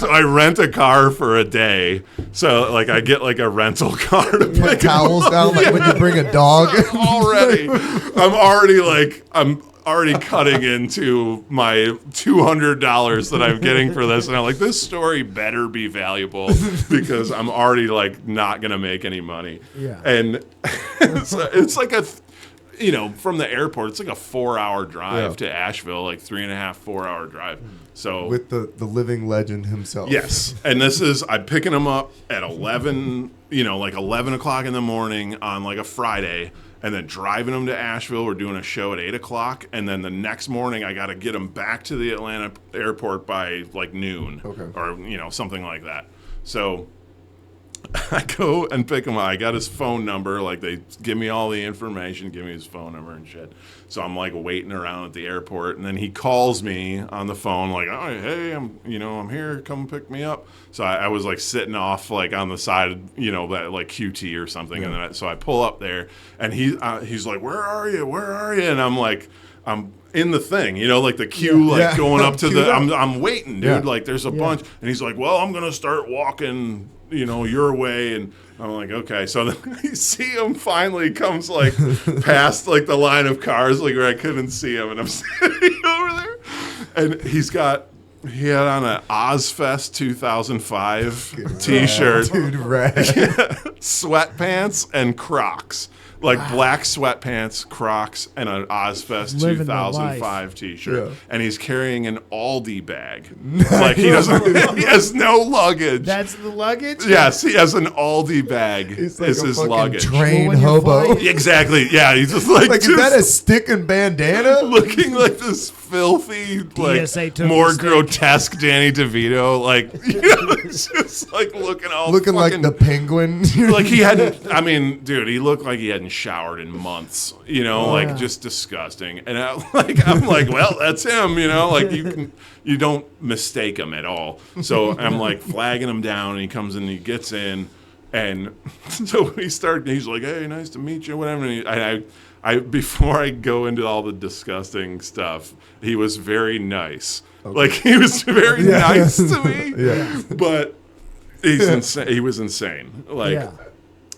I rent a car for a day. So I get a rental car to Put pick him towels down like when you bring a dog. I'm already already cutting into my $200 that I'm getting for this, and I'm like, this story better be valuable because I'm already like not gonna make any money. Yeah. And it's like from the airport, it's like a 4-hour drive to Asheville, like 3.5, 4-hour drive. So With the living legend himself. yes, and I'm picking him up at 11, like 11 o'clock in the morning on like a Friday, and then driving him to Asheville. We're doing a show at 8 o'clock, and then the next morning I got to get him back to the Atlanta airport by like noon, or something like that. So I go and pick him up. I got his phone number. Like, they give me all the information, give me his phone number and shit. So I'm like waiting around at the airport, and then he calls me on the phone like, "Oh, hey, I'm here. Come pick me up." So I was like sitting off like on the side, that like QT or something, and then so I pull up there, and he's like, "Where are you? Where are you?" And I'm like, I'm in the thing, like the queue, going up to the. I'm waiting, dude. Like, there's a bunch, and he's like, "Well, I'm gonna start walking, your way," and I'm like, okay. So then I see him finally comes like past like the line of cars, like where I couldn't see him, and I'm standing over there, and he had on an Ozfest 2005 T-shirt, Dude, rad. sweatpants, and Crocs. Like black sweatpants, Crocs, and an Ozfest Living the 2005 T-shirt, Yeah. and he's carrying an Aldi bag. Like, he has no luggage. That's the luggage? Yes, he has an Aldi bag. He's like is a his fucking luggage. train Well, when you're hobo. flying- Exactly. Yeah, he's just like Like, is that a stick and bandana? looking like this filthy, like DSA took more the stick. grotesque Danny DeVito. Like, it's just like looking all Looking like fucking- the penguin. like he hadn't. I mean, dude, he looked like he hadn't showered in months. Like, just disgusting. And I'm like, well, that's him. Like, you don't mistake him at all. So I'm like flagging him down, and he comes in, and he gets in, and so he's like, "Hey, nice to meet you," whatever. And I before I go into all the disgusting stuff, he was very nice. Okay. Like, he was very nice to me. Yeah. But he's insane. He was insane. Like. Yeah.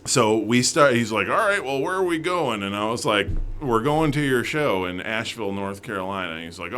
So he's like, "All right, well, where are we going?" And I was like, "We're going to your show in Asheville, North Carolina." And he's like,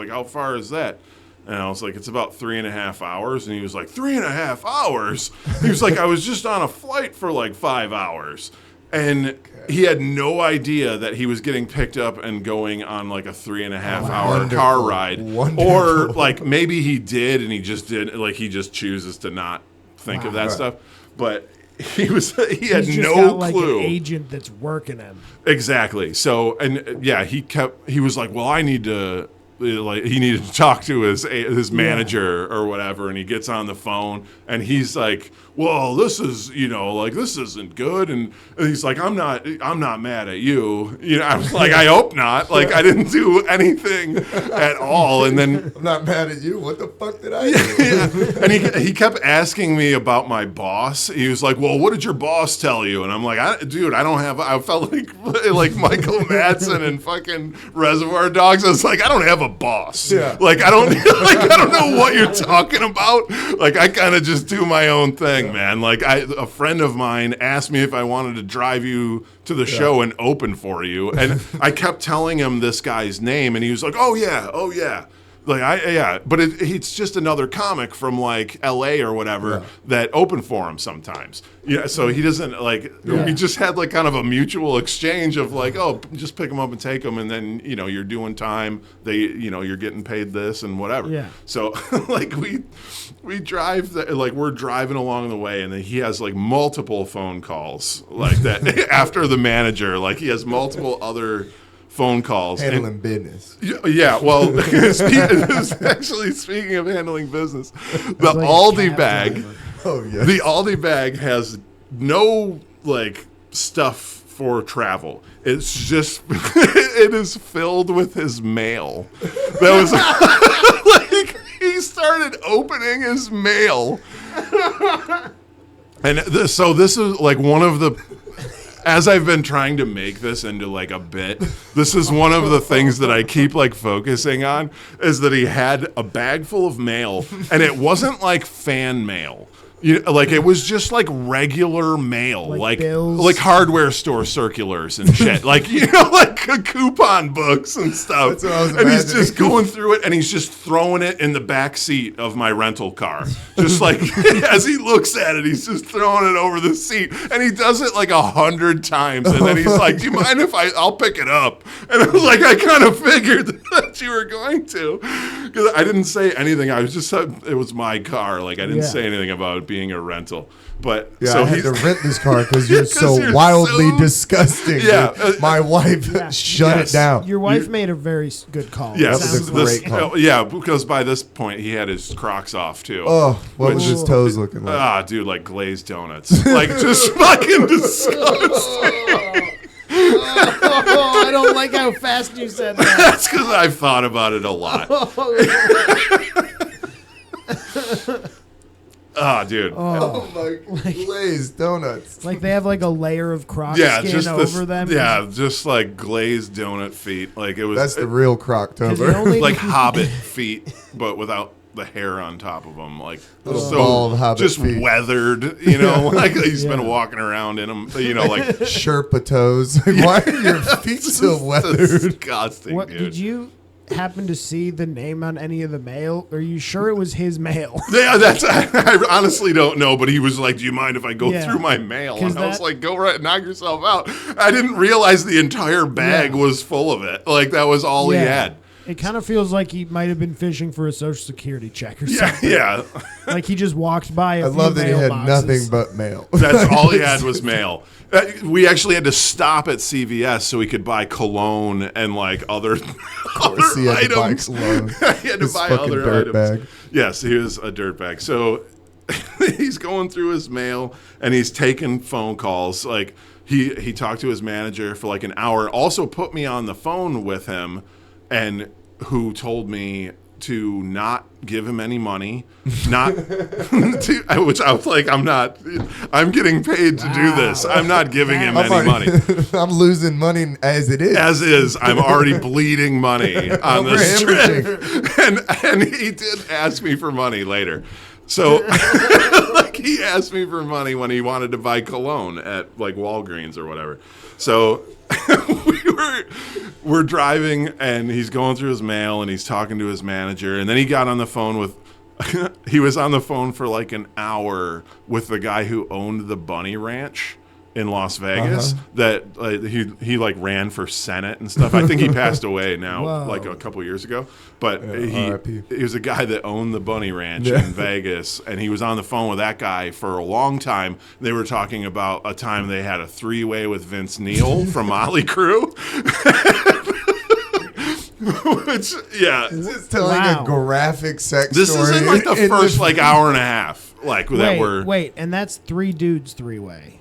"How far is that?" And I was like, "It's about 3.5 hours." And he was like, 3.5 hours? He was like, "I was just on a flight for like 5 hours." And he had no idea that he was getting picked up and going on like a 3.5 hour car ride. Wonderful. Or like maybe he did and he just chooses to not think of that stuff. But he had He's just no got, like, clue. an agent that's working him. Exactly. So, and yeah, he was like, "Well, I need to," like, he needed to talk to his manager or whatever, and he gets on the phone, and he's like, "Well, this is, this isn't good," and he's like, I'm not mad at you." I was like, "I hope not." Like, I didn't do anything at all. And then I'm not mad at you. What the fuck did I do? yeah. And he kept asking me about my boss. He was like, "Well, what did your boss tell you?" And I'm like, I felt like Michael Madsen and fucking Reservoir Dogs. I was like, I don't have a boss. Yeah. Like, I don't know what you're talking about. Like, I kind of just do my own thing, man. Like, a friend of mine asked me if I wanted to drive you to the show and open for you. And I kept telling him this guy's name, and he was like, "Oh yeah. Like, but it's just another comic from like L.A. or whatever that open for him sometimes. So he doesn't like. We just had like kind of a mutual exchange of like, "Oh, just pick him up and take him, and then you're doing time. You're getting paid this and whatever." Yeah. So like we drive like we're driving along the way, and then he has like multiple phone calls like that after the manager. Like, he has multiple other phone calls. Handling business. Yeah, well, actually, speaking of handling business, the like a Aldi cab bag, driver. Oh, yeah. the Aldi bag has no like stuff for travel. It's just it is filled with his mail. That was like, he started opening his mail, and so this is like one of the. As I've been trying to make this into like a bit, this is one of the things that I keep like focusing on, is that he had a bag full of mail, and it wasn't like fan mail. You know, like it was just like regular mail, Like like bills? hardware store circulars and shit, like like coupon books and stuff. That's what I was and he's imagining. just going through it, and he's just throwing it in the back seat of my rental car, just like as he looks at it, he's just throwing it over the seat, and he does it like 100 times, and then he's like, "Do you mind if I'll pick it up?" And I was like, "I kind of figured that you were going to," because I didn't say anything. I was just it was my car, like I didn't Yeah. say anything about it being a rental. But Yeah, so I had he's to rent this car because you're 'Cause so you're wildly so- disgusting. Yeah, dude. My wife shut Yes. it down. Your wife made a very good call. Yes, That was a Sounds great like- call. yeah, because by this point he had his Crocs off too. Oh, what was Which- his toes looking like? Ah, dude, like glazed donuts, like just fucking disgusting. Oh, I don't like how fast you said that. That's because I've thought about it a lot. Ah, dude. Oh my glazed donuts. Like they have like a layer of croc Yeah, skin just over this, them. yeah, just like glazed donut feet. Like it was That's the real Because Croctober. the only- like Hobbit feet, but without the hair on top of them. Like Little so bald Hobbit just feet. weathered, you know, like he's been Yeah. walking around in them, you know, like Sherpa toes. Like, why are your feet so weathered? disgusting, What dude. did you happen to see the name on any of the mail? Are you sure it was his mail? Yeah, I honestly don't know, but he was like, "Do you mind if I go Yeah. through my mail?" 'Cause And I was that- like, "Go right, knock yourself out." I didn't realize the entire bag Yeah. was full of it. Like that was all he had. It kind of feels like he might have been fishing for a social security check or Yeah, something. yeah. Like he just walked by a I few love that he had mailboxes. nothing but mail. That's all he had was mail. We actually had to stop at CVS so we could buy cologne and like other course he had to buy items. cologne. He had to This buy fucking other dirt items. bag. Yes, he was a dirtbag. So he's going through his mail and he's taking phone calls. Like he talked to his manager for like an hour. Also put me on the phone with him, and who told me to not give him any money, not to, which I was like, I'm getting paid to do this. I'm not giving him any money. I'm losing money as it is. As is, I'm already bleeding money on Over this trip. hemorrhaging. And he did ask me for money later. So like he asked me for money when he wanted to buy cologne at like Walgreens or whatever. So we're driving and he's going through his mail and he's talking to his manager, and then he got on the phone with he was on the phone for like an hour with the guy who owned the Bunny Ranch in Las Vegas. That he like ran for Senate and stuff. I think he passed away now, Whoa. like a couple years ago. But R.I.P. he was a guy that owned the Bunny Ranch Yeah. in Vegas, and he was on the phone with that guy for a long time. They were talking about a time they had a three-way with Vince Neil from Motley Crue. Which, yeah. Just telling Wow. a graphic sex This story. is in like the in first like hour and a half, like that were. Wait, and that's three dudes three-way.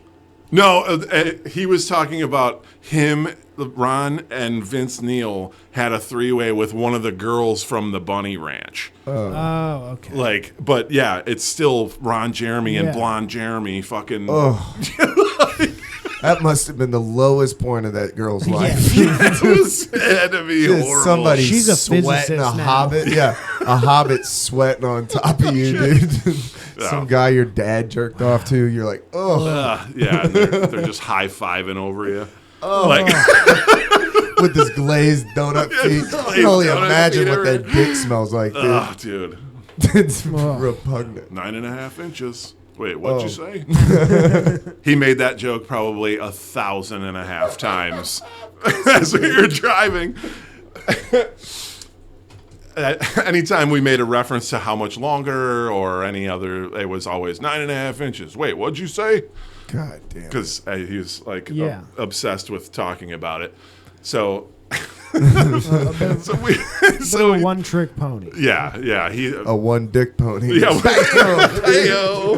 No, he was talking about him, Ron, and Vince Neil had a three-way with one of the girls from the Bunny Ranch. Oh, okay. Like, but yeah, it's still Ron Jeremy and Yeah. Blonde Jeremy fucking. That must have been the lowest point of that girl's life. It had to be Just horrible. somebody She's a sweating physicist a now. hobbit. Yeah, a hobbit sweating on top of you, dude. Yeah. Some guy your dad jerked off to. You're like, oh, Yeah, and they're just high-fiving over you. Oh. Like, with this glazed donut feet. I glazed can only donut imagine feet what that dick smells like, dude. oh, dude, It's Ugh. repugnant. 9.5 inches. Wait, what'd you Oh. say? He made that joke probably 1,500 times as we were driving. Anytime we made a reference to how much longer or any other, it was always 9.5 inches. Wait, what'd you say? God damn. Because he was like Yeah. obsessed with talking about it. So, A bit of, so we, so a one-trick pony. yeah, he. A one dick pony. Yeah, Heyo.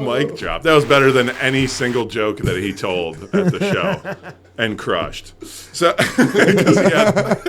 Mic drop. That was better than any single joke that he told at the show and crushed. So, 'cause he had-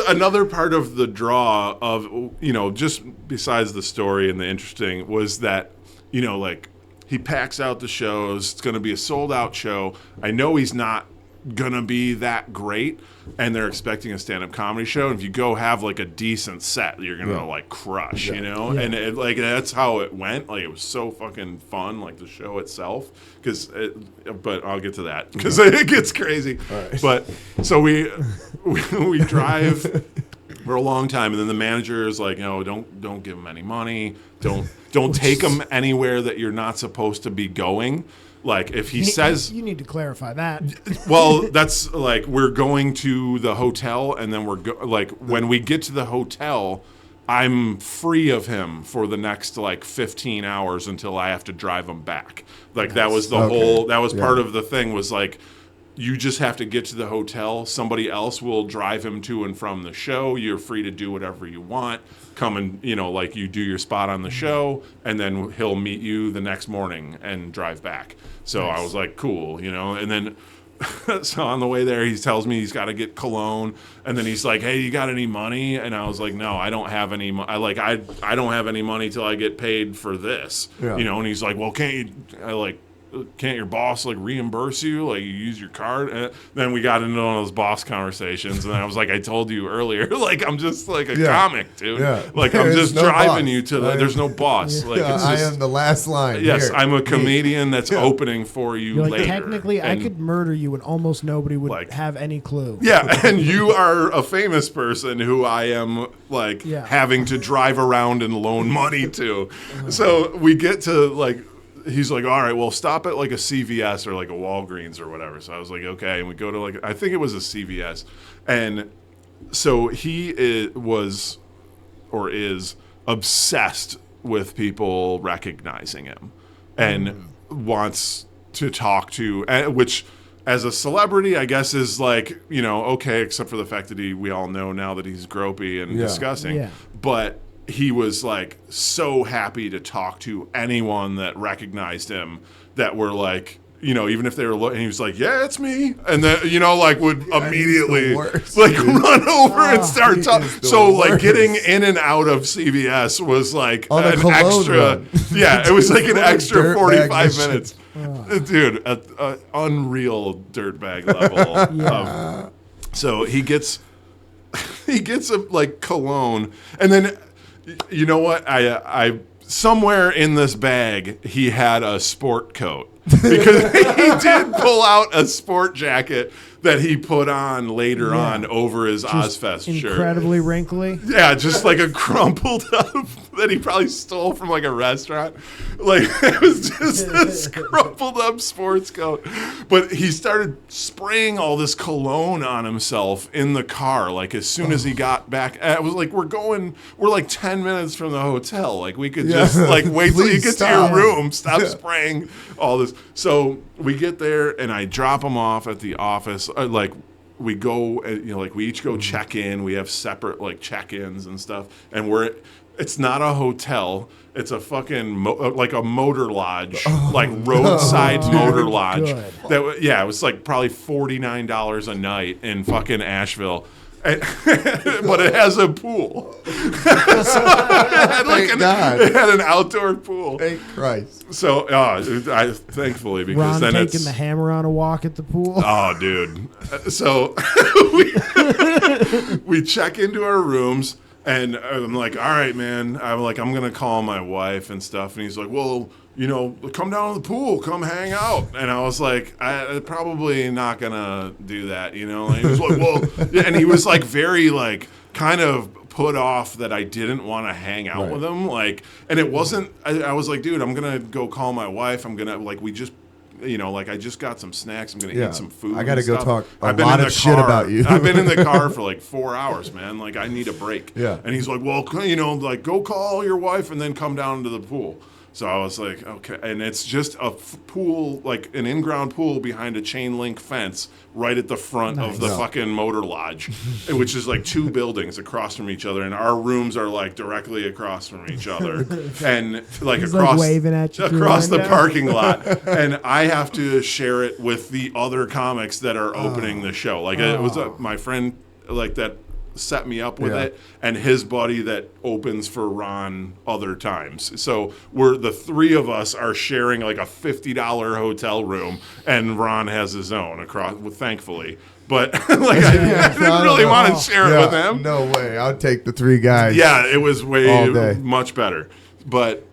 another part of the draw of, you know, just besides the story and the interesting was that, you know, like he packs out the shows. It's going to be a sold out show. I know he's not gonna be that great, and they're expecting a stand-up comedy show. And if you go have like a decent set, you're gonna like crush, you know. Yeah. And it, like that's how it went. Like it was so fucking fun, like the show itself. But I'll get to that because it gets crazy. Right. But so we drive for a long time, and then the manager is like, no, don't give him any money. Don't take him anywhere that you're not supposed to be going. Like if he says, you need to clarify that. well, that's like we're going to the hotel, and then like when we get to the hotel, I'm free of him for the next like 15 hours until I have to drive him back. Like that was the whole. That was part of the thing. Was like you just have to get to the hotel. Somebody else will drive him to and from the show. You're free to do whatever you want. Come and, like you do your spot on the show, and then he'll meet you the next morning and drive back. So I was like, cool, and then so on the way there, he tells me he's got to get cologne, and then he's like, hey, you got any money? And I was like, no, I don't have any money. I don't have any money till I get paid for this, and he's like, well, can't your boss like reimburse you? Like you use your card? And then we got into one of those boss conversations, and I was like, I told you earlier, like I'm just like a comic, dude. Yeah. Like I'm just driving you to there's no boss. Like it's I just, am the last line. Yes, here. I'm a comedian that's opening for you You're like, later. technically, I could murder you, and almost nobody would have any clue. Yeah, and you are a famous person who I am like having to drive around and loan money to. So we get to like. He's like, all right, well, stop at like a CVS or like a Walgreens or whatever. So I was like, okay. And we go to like, I think it was a CVS. And so he is obsessed with people recognizing him and wants to talk to, which as a celebrity, I guess is like, okay, except for the fact that we all know now that he's gropey and disgusting. Yeah. But he was like so happy to talk to anyone that recognized him that were like, even if they were looking, he was like, yeah, it's me. And then, like would immediately like run over and start talking. So like getting in and out of CVS was like an extra, it was like an extra 45 minutes. Dude, an unreal dirtbag level. So he gets a like cologne, and then, you know what? I somewhere in this bag he had a sport coat because he did pull out a sport jacket that he put on later on over his Ozfest shirt. Incredibly wrinkly. Yeah, just like a crumpled up that he probably stole from like a restaurant. Like it was just this crumpled up sports coat. But he started spraying all this cologne on himself in the car. Like as soon as he got back, it was like we're like 10 minutes from the hotel. Like we could just like wait till you get to your room, stop spraying all this. So we get there and I drop him off at the office. Like we go, like we each go check in. We have separate like check-ins and stuff. And it's not a hotel. It's a fucking like a motor lodge, like roadside motor lodge. It was like probably $49 a night in fucking Asheville. But it has a pool. It had an outdoor pool. Thank Christ. So, thankfully, because Ron then taking the hammer on a walk at the pool. Oh, dude. So we check into our rooms, and I'm like, all right, man. I'm going to call my wife and stuff. And he's like, well, come down to the pool, come hang out. And I was like, I'm probably not going to do that, And he was like, well, and he was like very like kind of put off that I didn't want to hang out with him. Like, and it wasn't, I was like, dude, I'm going to go call my wife. I'm going to like, we just, I just got some snacks. I'm going to eat some food. I got to go talk I've lot of shit about you. I've been in the car for like 4 hours, man. Like I need a break. Yeah. And he's like, well, like go call your wife and then come down to the pool. So I was like, okay. And it's just a pool, like an in-ground pool behind a chain link fence right at the front of the fucking motor lodge, which is like 2 buildings across from each other. And our rooms are like directly across from each other. And like He's across, like waving at you across the parking lot. And I have to share it with the other comics that are opening the show. Like it was my friend like that set me up with Yeah. it, and his buddy that opens for Ron other times. So we're the three of us are sharing like a $50 hotel room, and Ron has his own across. Well, thankfully, but like I didn't really want to share it with him. No way. I'll take the 3 guys. Yeah, it was All day. way much better. But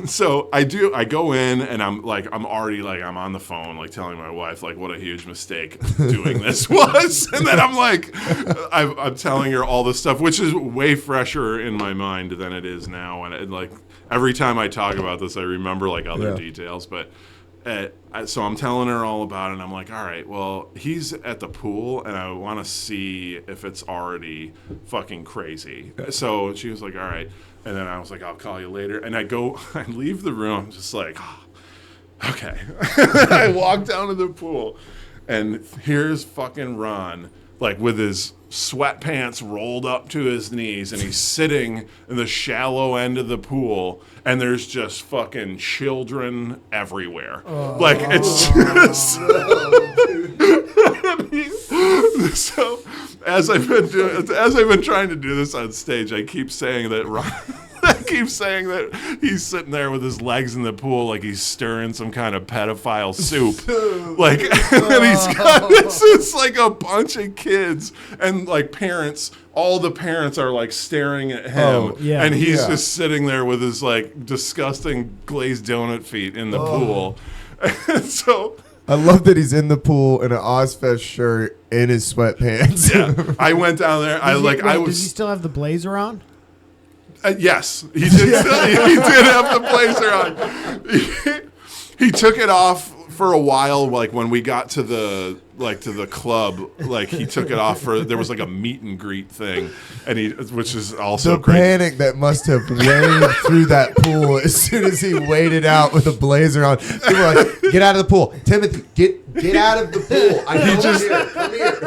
so I go in and I'm already like, I'm on the phone, like telling my wife, like, what a huge mistake doing this was. And then I'm like, I'm telling her all this stuff, which is way fresher in my mind than it is now. And like every time I talk about this, I remember like other details. But so I'm telling her all about it. And I'm like, all right, well, he's at the pool and I want to see if it's already fucking crazy. So she was like, all right. And then I was like, I'll call you later. And I leave the room just like, oh, okay. I walk down to the pool and here's fucking Ron, like with his sweatpants rolled up to his knees, and he's sitting in the shallow end of the pool, and there's just fucking children everywhere. Like it's just so as I've been trying to do this on stage, I keep saying that Ron I keep saying that he's sitting there with his legs in the pool like he's stirring some kind of pedophile soup. Like, and he's got this, it's like a bunch of kids and like parents. All the parents are like staring at him. And he's just sitting there with his like disgusting glazed donut feet in the pool. And so I love that he's in the pool in an Ozfest shirt in his sweatpants. Yeah, I went down there. Does he still have the blazer on? Yes, he did. He did have the blazer on. He took it off for a while. Like when we got to the club, like he took it off for. There was like a meet and greet thing, and which is also the crazy. Panic that must have waved through that pool as soon as he waded out with a blazer on. People were like, "Get out of the pool, Timothy! Get out of the pool! I know come here."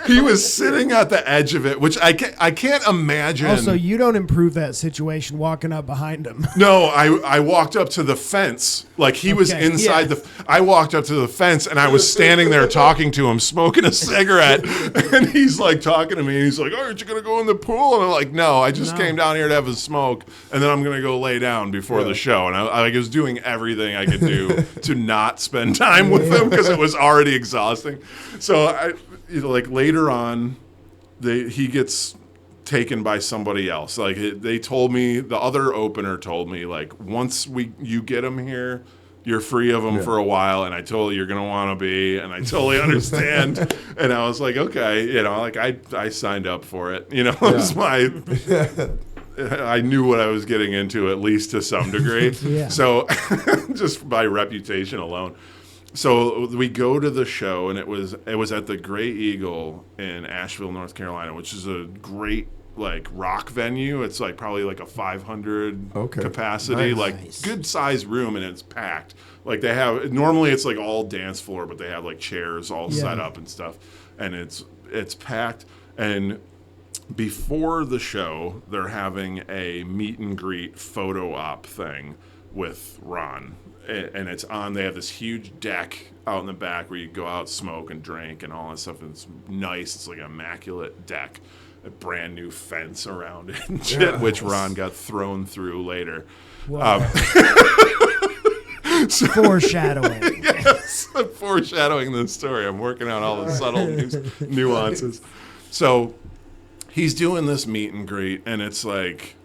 He was sitting at the edge of it, which I can't imagine. Also, you don't improve that situation walking up behind him. No, I walked up to the fence. Like he was inside I walked up to the fence and I was standing there talking to him, smoking a cigarette, and he's like talking to me and he's like, "Oh, aren't you gonna go in the pool?" And I'm like, "No, I just came down here to have a smoke, and then I'm gonna go lay down before the show." And I was doing everything I could do to not spend time with him because it was already exhausting. So like later on, he gets taken by somebody else. Like they told me, the other opener told me, like once you get him here, you're free of him for a while. And I told you you're gonna want to be, and I totally understand. And I was like, okay, like I signed up for it. It was my. I knew what I was getting into, at least to some degree. So just by reputation alone. So we go to the show, and it was at the Gray Eagle in Asheville, North Carolina, which is a great like rock venue. It's like probably like a 500 capacity, like good size room, and it's packed. Like they have normally it's like all dance floor, but they have like chairs all set up and stuff, and it's packed. And before the show, they're having a meet and greet photo op thing with Ron. And it's on, they have this huge deck out in the back where you go out, smoke and drink and all that stuff. And it's nice. It's like an immaculate deck, a brand new fence around it and shit, which Ron got thrown through later. Wow. Foreshadowing. Yes, I'm foreshadowing the story. I'm working out all the subtle nuances. So he's doing this meet and greet, and it's like,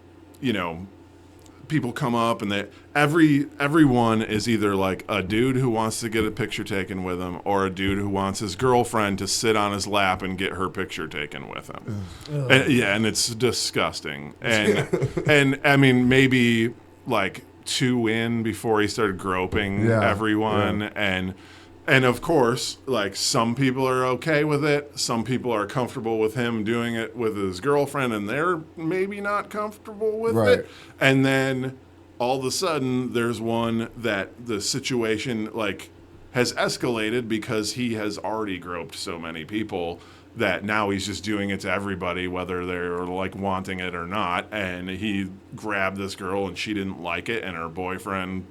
people come up and everyone is either like a dude who wants to get a picture taken with him or a dude who wants his girlfriend to sit on his lap and get her picture taken with him. And it's disgusting. And I mean, maybe like 2 in before he started groping everyone. And of course, like some people are okay with it. Some people are comfortable with him doing it with his girlfriend, and they're maybe not comfortable with it. And then all of a sudden, there's one that the situation like has escalated because he has already groped so many people that now he's just doing it to everybody, whether they're like wanting it or not. And he grabbed this girl, and she didn't like it, and her boyfriend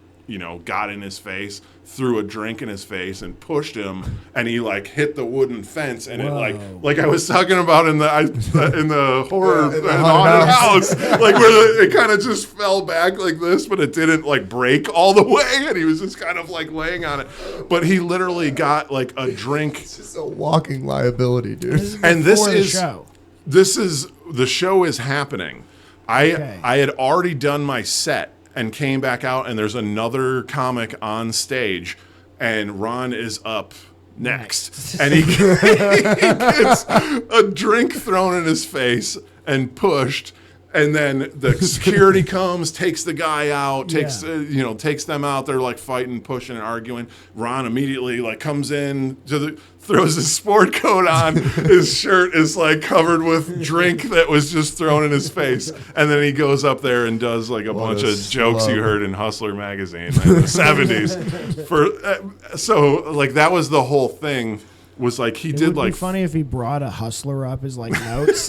got in his face, threw a drink in his face, and pushed him, and he like hit the wooden fence, and Whoa. it like I was talking about in the horror in the haunted haunted house, like where it kind of just fell back like this, but it didn't like break all the way, and he was just kind of like laying on it. But he literally got like a drink. It's just a walking liability, dude. And this before the is show. the show is happening. Okay. I had already done my set and came back out, and there's another comic on stage, and Ron is up next. And he gets a drink thrown in his face and pushed. And then the security comes, takes the guy out, takes them out. They're like fighting, pushing, and arguing. Ron immediately like comes in, throws his sport coat on. His shirt is like covered with drink that was just thrown in his face. And then he goes up there and does like a bunch of jokes you heard in Hustler magazine in the 70s. So like that was the whole thing. Was like he It did would like be funny if he brought a hustler up as like notes.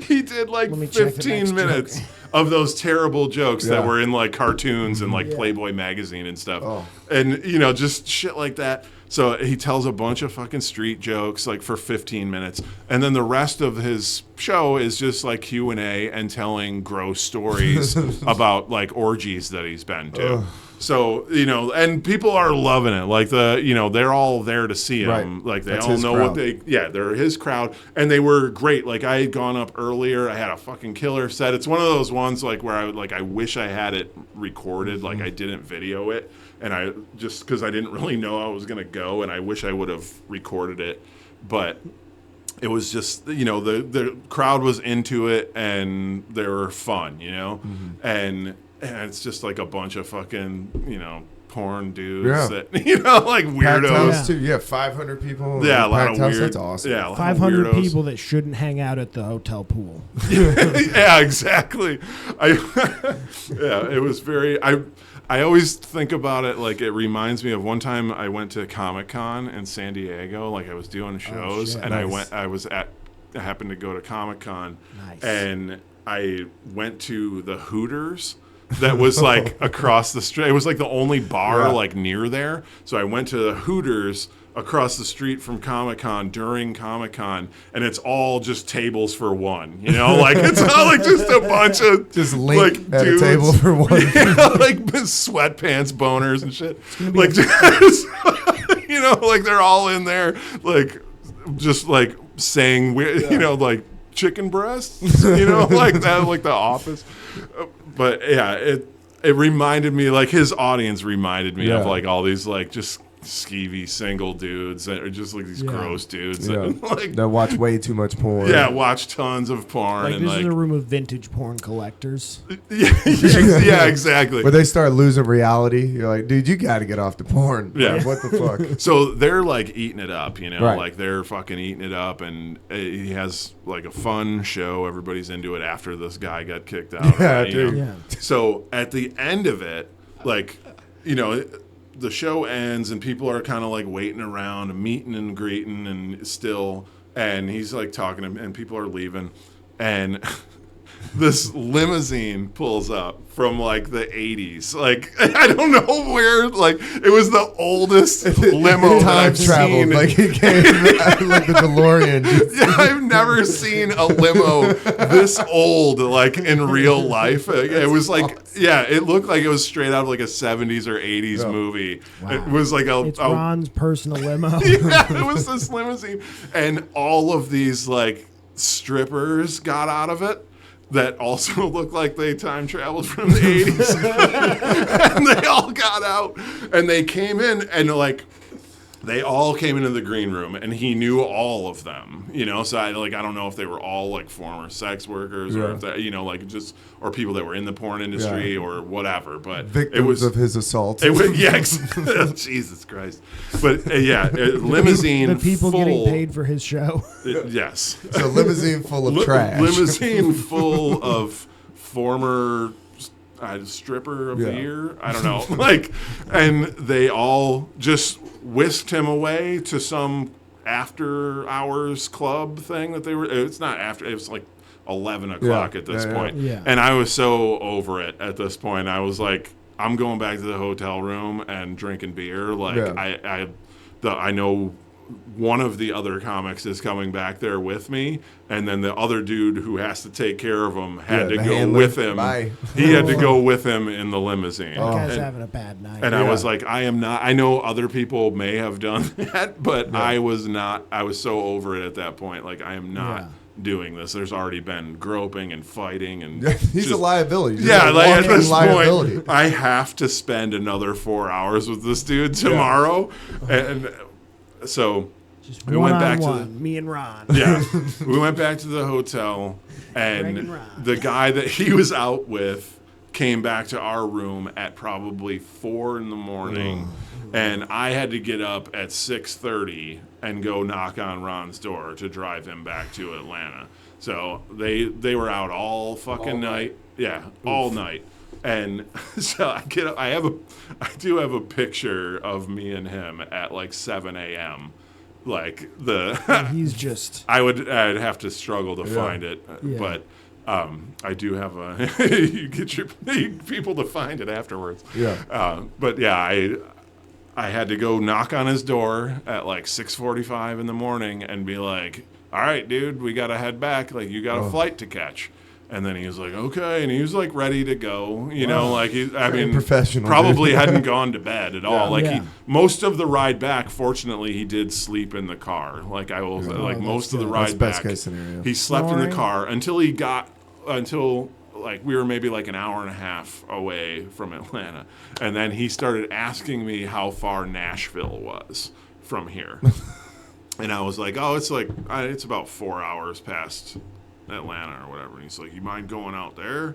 he did like Let me check the 15 next minutes joke. of those terrible jokes that Yeah. were in like cartoons and like Yeah. Playboy magazine and stuff. Oh. And just shit like that. So he tells a bunch of fucking street jokes like for 15 minutes. And then the rest of his show is just like Q&A and telling gross stories about like orgies that he's been to. So, and people are loving it. Like they're all there to see him. Right. Like they That's all his know crowd. they're his crowd, and they were great. Like I had gone up earlier, I had a fucking killer set. It's one of those ones like where I wish I had it recorded, like I didn't video it, and I just because I didn't really know I was gonna go, and I wish I would have recorded it, but it was just the crowd was into it and they were fun, and it's just like a bunch of fucking porn dudes Yeah. that like Packed weirdos. house too. Yeah, 500 people. Yeah, a lot Packed of house, weird. That's awesome. Yeah, a lot of 500 weirdos. people that shouldn't hang out at the hotel pool. Yeah, exactly. It was very. I always think about it like it reminds me of one time I went to Comic-Con in San Diego. Like I was doing shows, shit. and Nice. I happened to go to Comic-Con, Nice. and I went to the Hooters. That was like across the street. It was like the only bar Yeah. like near there. So I went to the Hooters across the street from Comic-Con during Comic-Con, and it's all just tables for one. Like it's all like just a bunch of Just link like at dudes. a table for one. Yeah, like sweatpants, boners, and shit. Like just, like they're all in there, like just like saying like chicken breasts, like that, like The Office. But yeah, it reminded me, like his audience reminded me of Yeah. like all these like just skeevy single dudes that are just like these Yeah. gross dudes Yeah. that like That watch way too much porn. watch tons of porn Like and this like is a room of vintage porn collectors. yeah, exactly. Where they start losing reality. You're like, dude, you got to get off the porn. Yeah. Like, what the fuck? So they're like eating it up, Right. like they're fucking eating it up, and he has like a fun show. Everybody's into it after this guy got kicked out. Yeah, right, dude. Yeah. So at the end of it, like, the show ends and people are kind of like waiting around, meeting and greeting, and he's like talking to him, and people are leaving, and this limousine pulls up from like the 80s. Like I don't know where, like it was the oldest limo that Time I've traveled. seen. Like it came like the DeLorean. Just, Yeah, I've never seen a limo this old, like in real life. It was like, it looked like it was straight out of like a 70s or 80s Yeah. movie. Wow. It was like It's Ron's personal limo. yeah, it was this limousine, and all of these like strippers got out of it that also looked like they time traveled from the 80s. And they all got out, and they came in, and like they all came into the green room, and he knew all of them, so I don't know if they were all like former sex workers or if they, like just or people that were in the porn industry or whatever, but victims it was of his assault. it was, Jesus Christ. But limousine The people full, getting paid for his show. yes. It's a limousine full of trash. Limousine full of former stripper of the Yeah. year. I don't know. And they all just whisked him away to some after hours club thing that they were. It's not after. It was like 11 o'clock Yeah. at this Yeah, yeah. point. Yeah. And I was so over it at this point. I was like, I'm going back to the hotel room and drinking beer. Like Yeah. I know one of the other comics is coming back there with me, and then the other dude who has to take care of him had to the go handler. with him. Bye. He had to go with him in the limousine. That guy's And- having a bad night. and I was like, I am not. I know other people may have done that, but Yeah. I was not. I was so over it at that point. Like, I am not Yeah. doing this. There's already been groping and fighting, and He's a liability. He's yeah, a like at walking this liability. point, I have to spend another 4 hours with this dude tomorrow, and so just we went back to one-on-one, me and Ron. yeah, we went back to the hotel, Greg and and Ron. the guy that he was out with came back to our room at probably 4 a.m, and I had to get up at 6:30 and go knock on Ron's door to drive him back to Atlanta. So they were out all fucking night. Yeah, all night. And so I do have a picture of me and him at like 7 a.m. Like He's just I'd have to struggle to find it, Yeah. but I do have you get your people to find it afterwards. Yeah. But yeah, I had to go knock on his door at like 6:45 in the morning and be like, "All right, dude, we got to head back. Like, you got a flight to catch." And then he was like, "Okay," and he was like ready to go. You know, like I mean, professional, probably dude. hadn't gone to bed at all. Like Yeah. most of the ride back, fortunately, he did sleep in the car. Like I will, like that's most of the good. ride That's best back, case scenario. he slept in the Snoring. car until like we were maybe like an hour and a half away from Atlanta, and then he started asking me how far Nashville was from here, and I was like, "Oh, it's about 4 hours past Atlanta or whatever." And he's like, "You mind going out there?"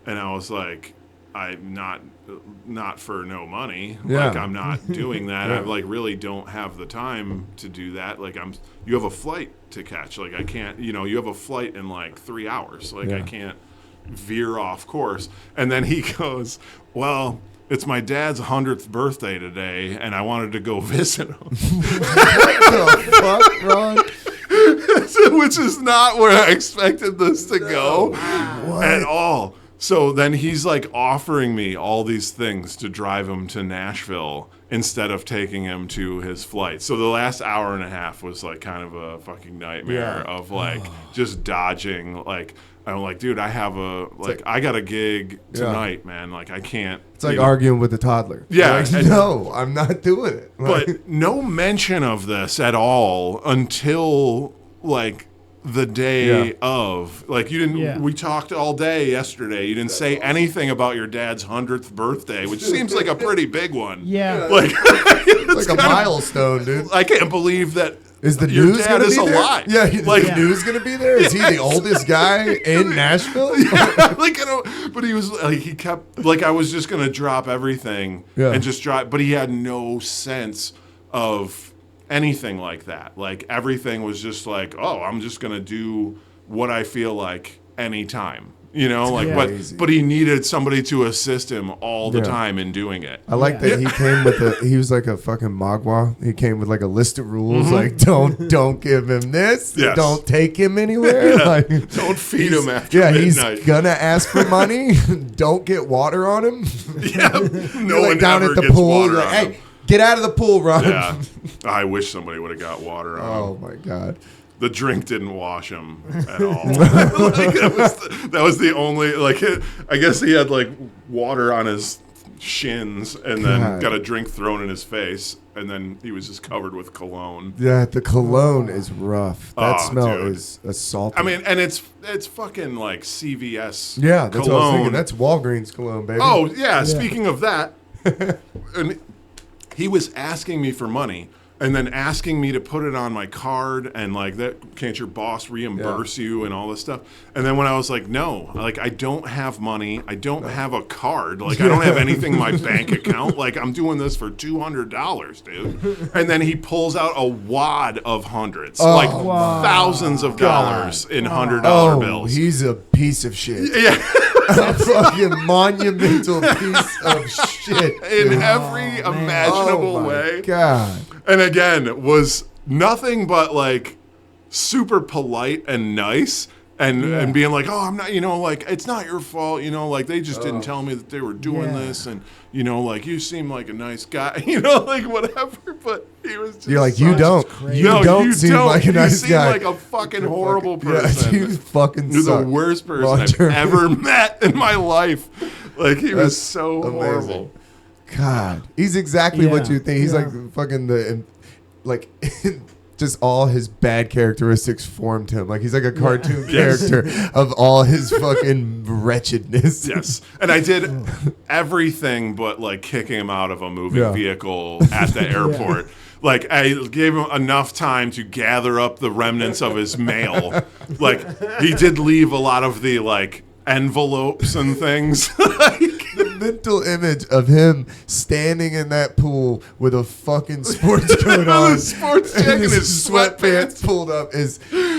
And I was like, "I'm not for no money. Yeah. Like I'm not doing that. I like really don't have the time to do that. Like you have a flight to catch. Like I can't, you have a flight in like 3 hours. Like I Yeah. can't veer off course." And then he goes, "Well, it's my dad's 100th birthday today, and I wanted to go visit him." What the fuck, Ron? Which is not where I expected this to go at all. So then he's like offering me all these things to drive him to Nashville instead of taking him to his flight. So the last hour and a half was like kind of a fucking nightmare Yeah. of like just dodging. Like I'm like, dude, I have I got a gig tonight, man. Like I can't. It's like arguing with a toddler. Yeah, Like, and- no, I'm not doing it. Like, But no mention of this at all until like the day Yeah. of. Like you didn't. Yeah. We talked all day yesterday. You didn't say anything about your dad's 100th birthday, which seems like a pretty big one. yeah. Like it's like a milestone, dude. I can't believe that. Is the your news dad gonna is be there? alive? Yeah, is like the news gonna be there? Is he the oldest guy in Nashville? like I don't, but he was like he kept like I was just gonna drop everything Yeah. and just drive, but he had no sense of anything like that. Like everything was just like, oh, I'm just gonna do what I feel like anytime, like. Yeah. Crazy. But he needed somebody to assist him all the Yeah. time in doing it. I like that he came with he was like a fucking magua. He came with like a list of rules, like don't give him this, Yes. don't take him anywhere. Like, Don't feed him after he's midnight. gonna ask for money. Don't get water on him. Yeah, no You're, like, one down ever at the gets pool. water You're like, on hey, him. get out of the pool, Ron. Yeah, I wish somebody would have got water on him. Oh my god. The drink didn't wash him at all. Like, that was the only, like, I guess he had, like, water on his shins and then God. got a drink thrown in his face, and then he was just covered with cologne. Yeah, the cologne is rough. That Oh, smell dude. is assaulting. I mean, and it's fucking, like, CVS yeah, that's what I was thinking. cologne. That's Walgreens cologne, baby. Oh, yeah, speaking of that, and he was asking me for money and then asking me to put it on my card and like that, can't your boss reimburse you and all this stuff. And then when I was like, no, like I don't have money, I don't have a card, like I don't have anything in my bank account, like I'm doing this for $200, dude. And then he pulls out a wad of hundreds, like Wow. thousands of dollars in $100 Oh, bills. he's a piece of shit. Yeah. A fucking monumental piece of shit. In dude. every imaginable Oh my way. God. And again, was nothing but like super polite and nice. and being like, oh, I'm not, like, it's not your fault, like, they just didn't tell me that they were doing this, and, like, you seem like a nice guy, like, whatever, but he was just You're like, you don't seem like a nice guy. You seem like a fucking horrible person. Yeah, you fucking You're suck. the worst person I've Long-term. ever met in my life. Like, he was so amazing. horrible. God, he's exactly what Yeah. you think. He's Yeah. like fucking like just all his bad characteristics formed him. Like he's like a cartoon Yes. character of all his fucking wretchedness. Yes. And I did everything but, like, kicking him out of a moving Yeah. vehicle at the airport. Like, I gave him enough time to gather up the remnants of his mail. Like, he did leave a lot of the, like, envelopes and things. The mental image of him standing in that pool with a fucking sports coat on, A sports jacket and his sweatpants pulled up is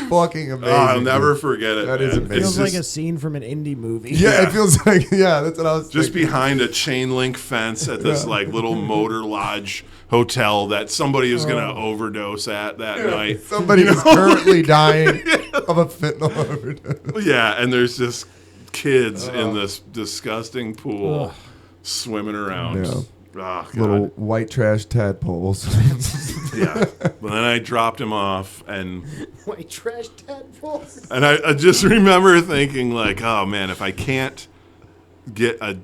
fucking amazing. Oh, I'll never dude. forget it. That is man. amazing. It's Feels like a just, scene from an indie movie. Yeah, it feels like that's what I was just thinking. behind a chain link fence at this like little motor lodge hotel that somebody is going to overdose at that night. Somebody is currently dying of a fentanyl overdose. Yeah, and there's just kids in this disgusting pool swimming around. Yeah. Oh, God. Little white trash tadpoles. Yeah. But then I dropped him off, and White trash tadpoles. I just remember thinking, like, oh, man, if I can't get a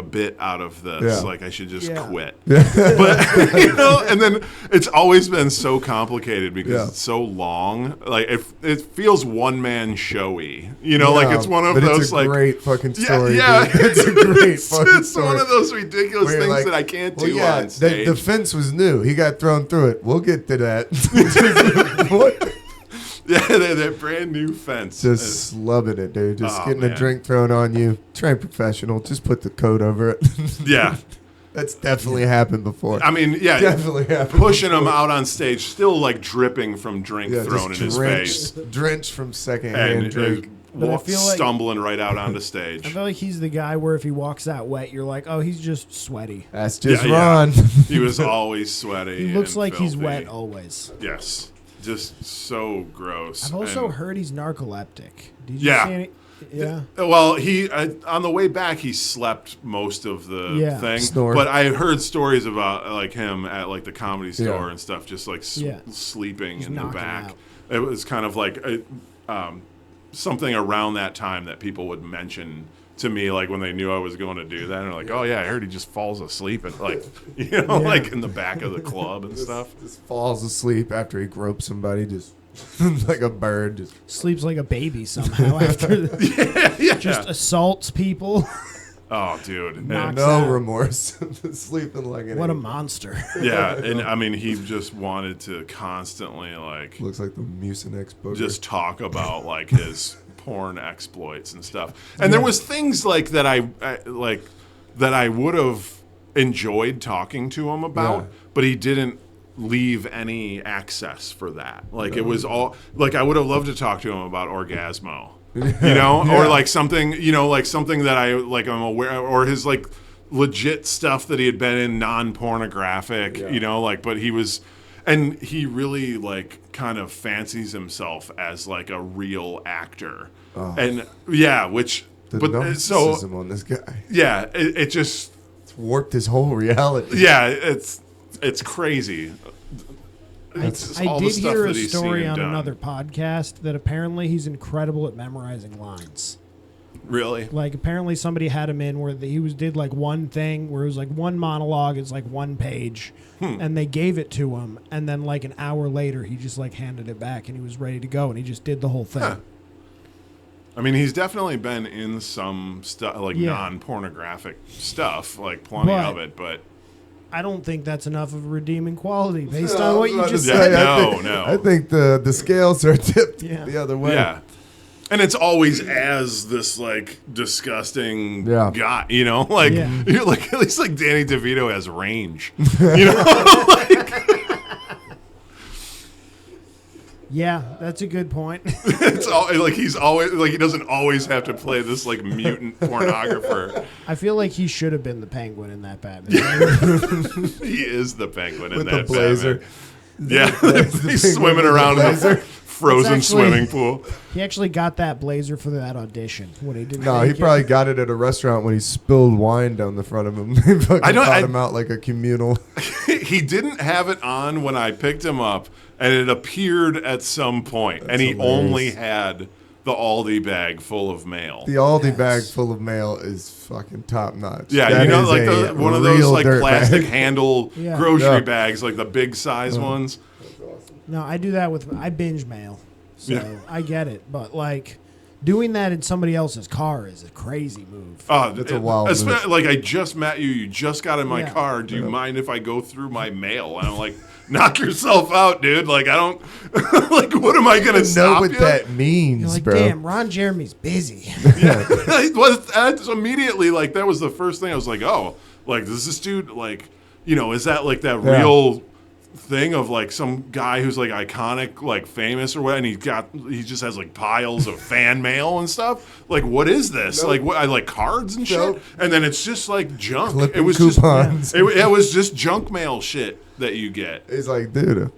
bit out of this, Yeah. like, I should just Yeah. quit. But, and then it's always been so complicated because Yeah. it's so long. Like, it feels one-man showy. Like, it's one of but those, it's a like... great fucking story. Yeah, dude. It's a great fucking it's story. one of those ridiculous Where you're things like, that I can't well, do yeah, on stage. the fence was new. He got thrown through it. We'll get to that. What? Yeah, that brand new fence. Just slubbing it, dude. Just Oh, getting man. a drink thrown on you. Trained professional. Just put the coat over it. Yeah. That's definitely happened before. I mean, yeah, Definitely happened. pushing him out on stage, still like dripping from drink Yeah, thrown in just his face, drenched from secondhand and drink. But I feel like- stumbling right out onto I stage. feel like he's the guy where if he walks out wet, you're like, oh, he's just sweaty. That's just Yeah, yeah. Ron. He was always sweaty. He looks and like he's filthy. wet always. Yes, just so gross. I've also And- heard he's narcoleptic. Did you Yeah. see any? Yeah. Well, he on the way back he slept most of the Yeah. thing, Snore. but I heard stories about like him at like the Comedy Store Yeah. and stuff, just like Yeah. sleeping in the knocking back. out. It was kind of like something around that time that people would mention to me, like when they knew I was going to do that, and they're like, "Oh yeah, I heard he just falls asleep at like like in the back of the club and stuff." Just falls asleep after he gropes somebody, just like a bird. Just Sleeps like a baby somehow after Yeah. just assaults people. Oh, dude. Knocks no out. remorse. Sleeping like an What a angel. monster. Yeah, and I mean, he just wanted to constantly like Looks like the Mucinex booger. just talk about like his porn exploits and stuff. And there was things like that I would have enjoyed talking to him about, Yeah. but he didn't leave any access for that. Like it was all like I would have loved to talk to him about Orgasmo. Or like something, like something that I like I'm aware, or his like legit stuff that he had been in non-pornographic, but he was, and he really like kind of fancies himself as like a real actor. And yeah, which, the but so narcissism on this guy. yeah, it just, It's warped his whole reality. yeah, it's crazy. It's just I all the did stuff hear a that he's seen story and on done. another podcast that apparently he's incredible at memorizing lines. Really? Like apparently somebody had him in where he did like one thing where it was like one monologue is like one page, and they gave it to him, and then like an hour later he just like handed it back and he was ready to go and he just did the whole thing. Huh. I mean, he's definitely been in some stuff like Yeah. non-pornographic stuff, like plenty But- of it, but I don't think that's enough of a redeeming quality based on what you just Yeah, said. no. I think the scales are tipped Yeah. the other way. yeah. And it's always as this like disgusting Yeah. guy, like Yeah. you're like at least like Danny DeVito has range. Yeah, that's a good point. It's all like he's always like he doesn't always have to play this like mutant pornographer. I feel like he should have been the Penguin in that Batman. He is the Penguin in With that the blazer. Batman. Yeah, That's the he's Penguin swimming with the around in blazer. a frozen It's actually- swimming pool. He actually got that blazer for that audition when he didn't. No, he make it. probably got it at a restaurant when he spilled wine down the front of him. They fucking I don't- caught I- him out like a communal. He didn't have it on when I picked him up, and it appeared at some point, and That's he hilarious. only had the Aldi bag full of mail. The Aldi Yes. bag full of mail is fucking top notch. Yeah, That you know, is like a one of those real like dirt plastic bag. handle Yeah. grocery Yeah. bags, like the big size ones. No, I do that with I binge mail, so Yeah. I get it. But like doing that in somebody else's car is a crazy move. Oh, That's a wild move. Like I just met you. You just got in my Yeah. car. Do you mind if I go through my mail? And I'm like, knock yourself out, dude. Like I don't. Like what am I gonna I know stop what you? that means, You're like, bro. damn, Ron Jeremy's busy. That's immediately like that was the first thing I was like, oh, like does this dude like, you know, is that like that Yeah. real thing of like some guy who's like iconic, like famous or what, and he just has like piles of fan mail and stuff. Like, what is this? Nope. Like, what? I like cards and shit, Nope. and then it's just like junk. Clipping it was coupons. just it was just junk mail shit that you get. He's like, dude,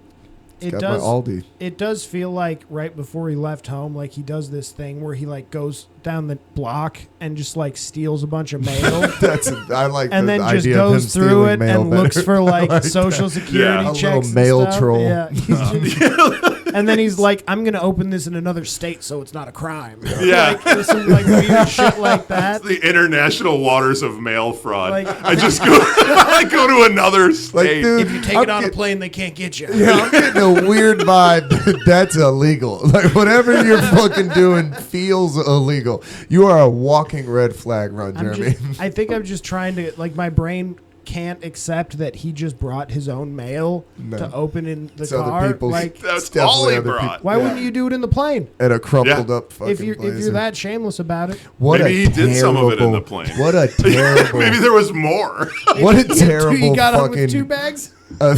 It got does. my Aldi. It does feel like right before he left home, like he does this thing where he like goes down the block and just like steals a bunch of mail. I like And the then just idea of him goes through stealing it mail and looks better. for like, I like social that. security Yeah. A little checks. and mail stuff. troll. Yeah, he's just- and then he's like, "I'm gonna open this in another state, so it's not a crime." Yeah. Like, there's some like weird shit like that. The international waters of mail fraud. Like- I just go, I go to another state. dude, If you take I'm it on a get- plane, they can't get you. Yeah, I'm getting a weird vibe that that's illegal. Like whatever you're fucking doing feels illegal. You are a walking red flag, Ron Jeremy. I think I'm just trying to like my brain can't accept that he just brought his own mail No. to open in the It's other car. people's- Like, That's It's all he definitely other brought. people. why Yeah. wouldn't you do it in the plane? At a crumpled Yeah. up fucking If you're blazer. that shameless about it, What Maybe a he did some of it in the terrible- plane. What a terrible. Maybe there was more. What a terrible you got on with 2 fucking bags.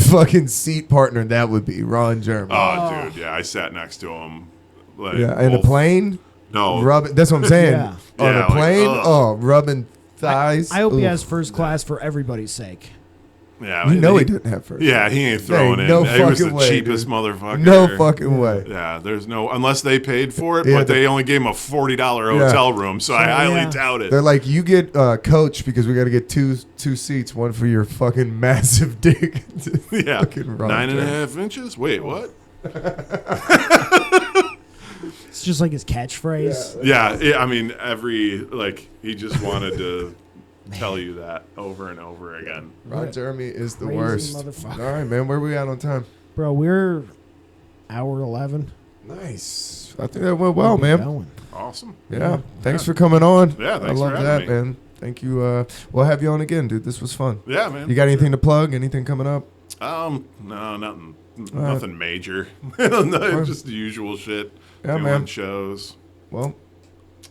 fucking seat partner that would be, Ron Jeremy. Oh, dude, yeah, I sat next to him. Like, yeah, in a both- plane, No, rubbing. That's what I'm saying. Yeah. On Yeah, a like, plane, ugh. rubbing thighs. I hope he Ooh. has first class for everybody's sake. yeah, You know he didn't have first. Yeah, he ain't throwing There in. ain't no He was the fucking way, cheapest dude. motherfucker. No fucking way. Yeah, there's no unless they paid for it, Yeah, but the- they only gave him a $40 hotel room, so I highly yeah. doubt it. They're like, you get coach because we got to get two seats, one for your fucking massive dick. yeah, Fucking Ron 9.5 Jeremy. inches. Wait, what? It's just like his catchphrase. Yeah, I mean, he just wanted to tell you that over and over again. Ron Jeremy is the Crazy worst. motherfucker. All right, man. Where we at on time? Bro, we're hour 11. Nice. I think that went well, man. Going. Awesome. Yeah. Thanks for coming on. Yeah, I thanks love for that, having me. man. Thank you. We'll have you on again, dude. This was fun. Yeah, man. You got anything to plug? Anything coming up? No, nothing. right. Nothing major. No, right. just the usual shit. Yeah, Doing man. shows. Well,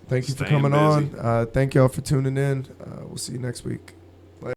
thank you for Staying coming busy. on. Thank y'all for tuning in. We'll see you next week.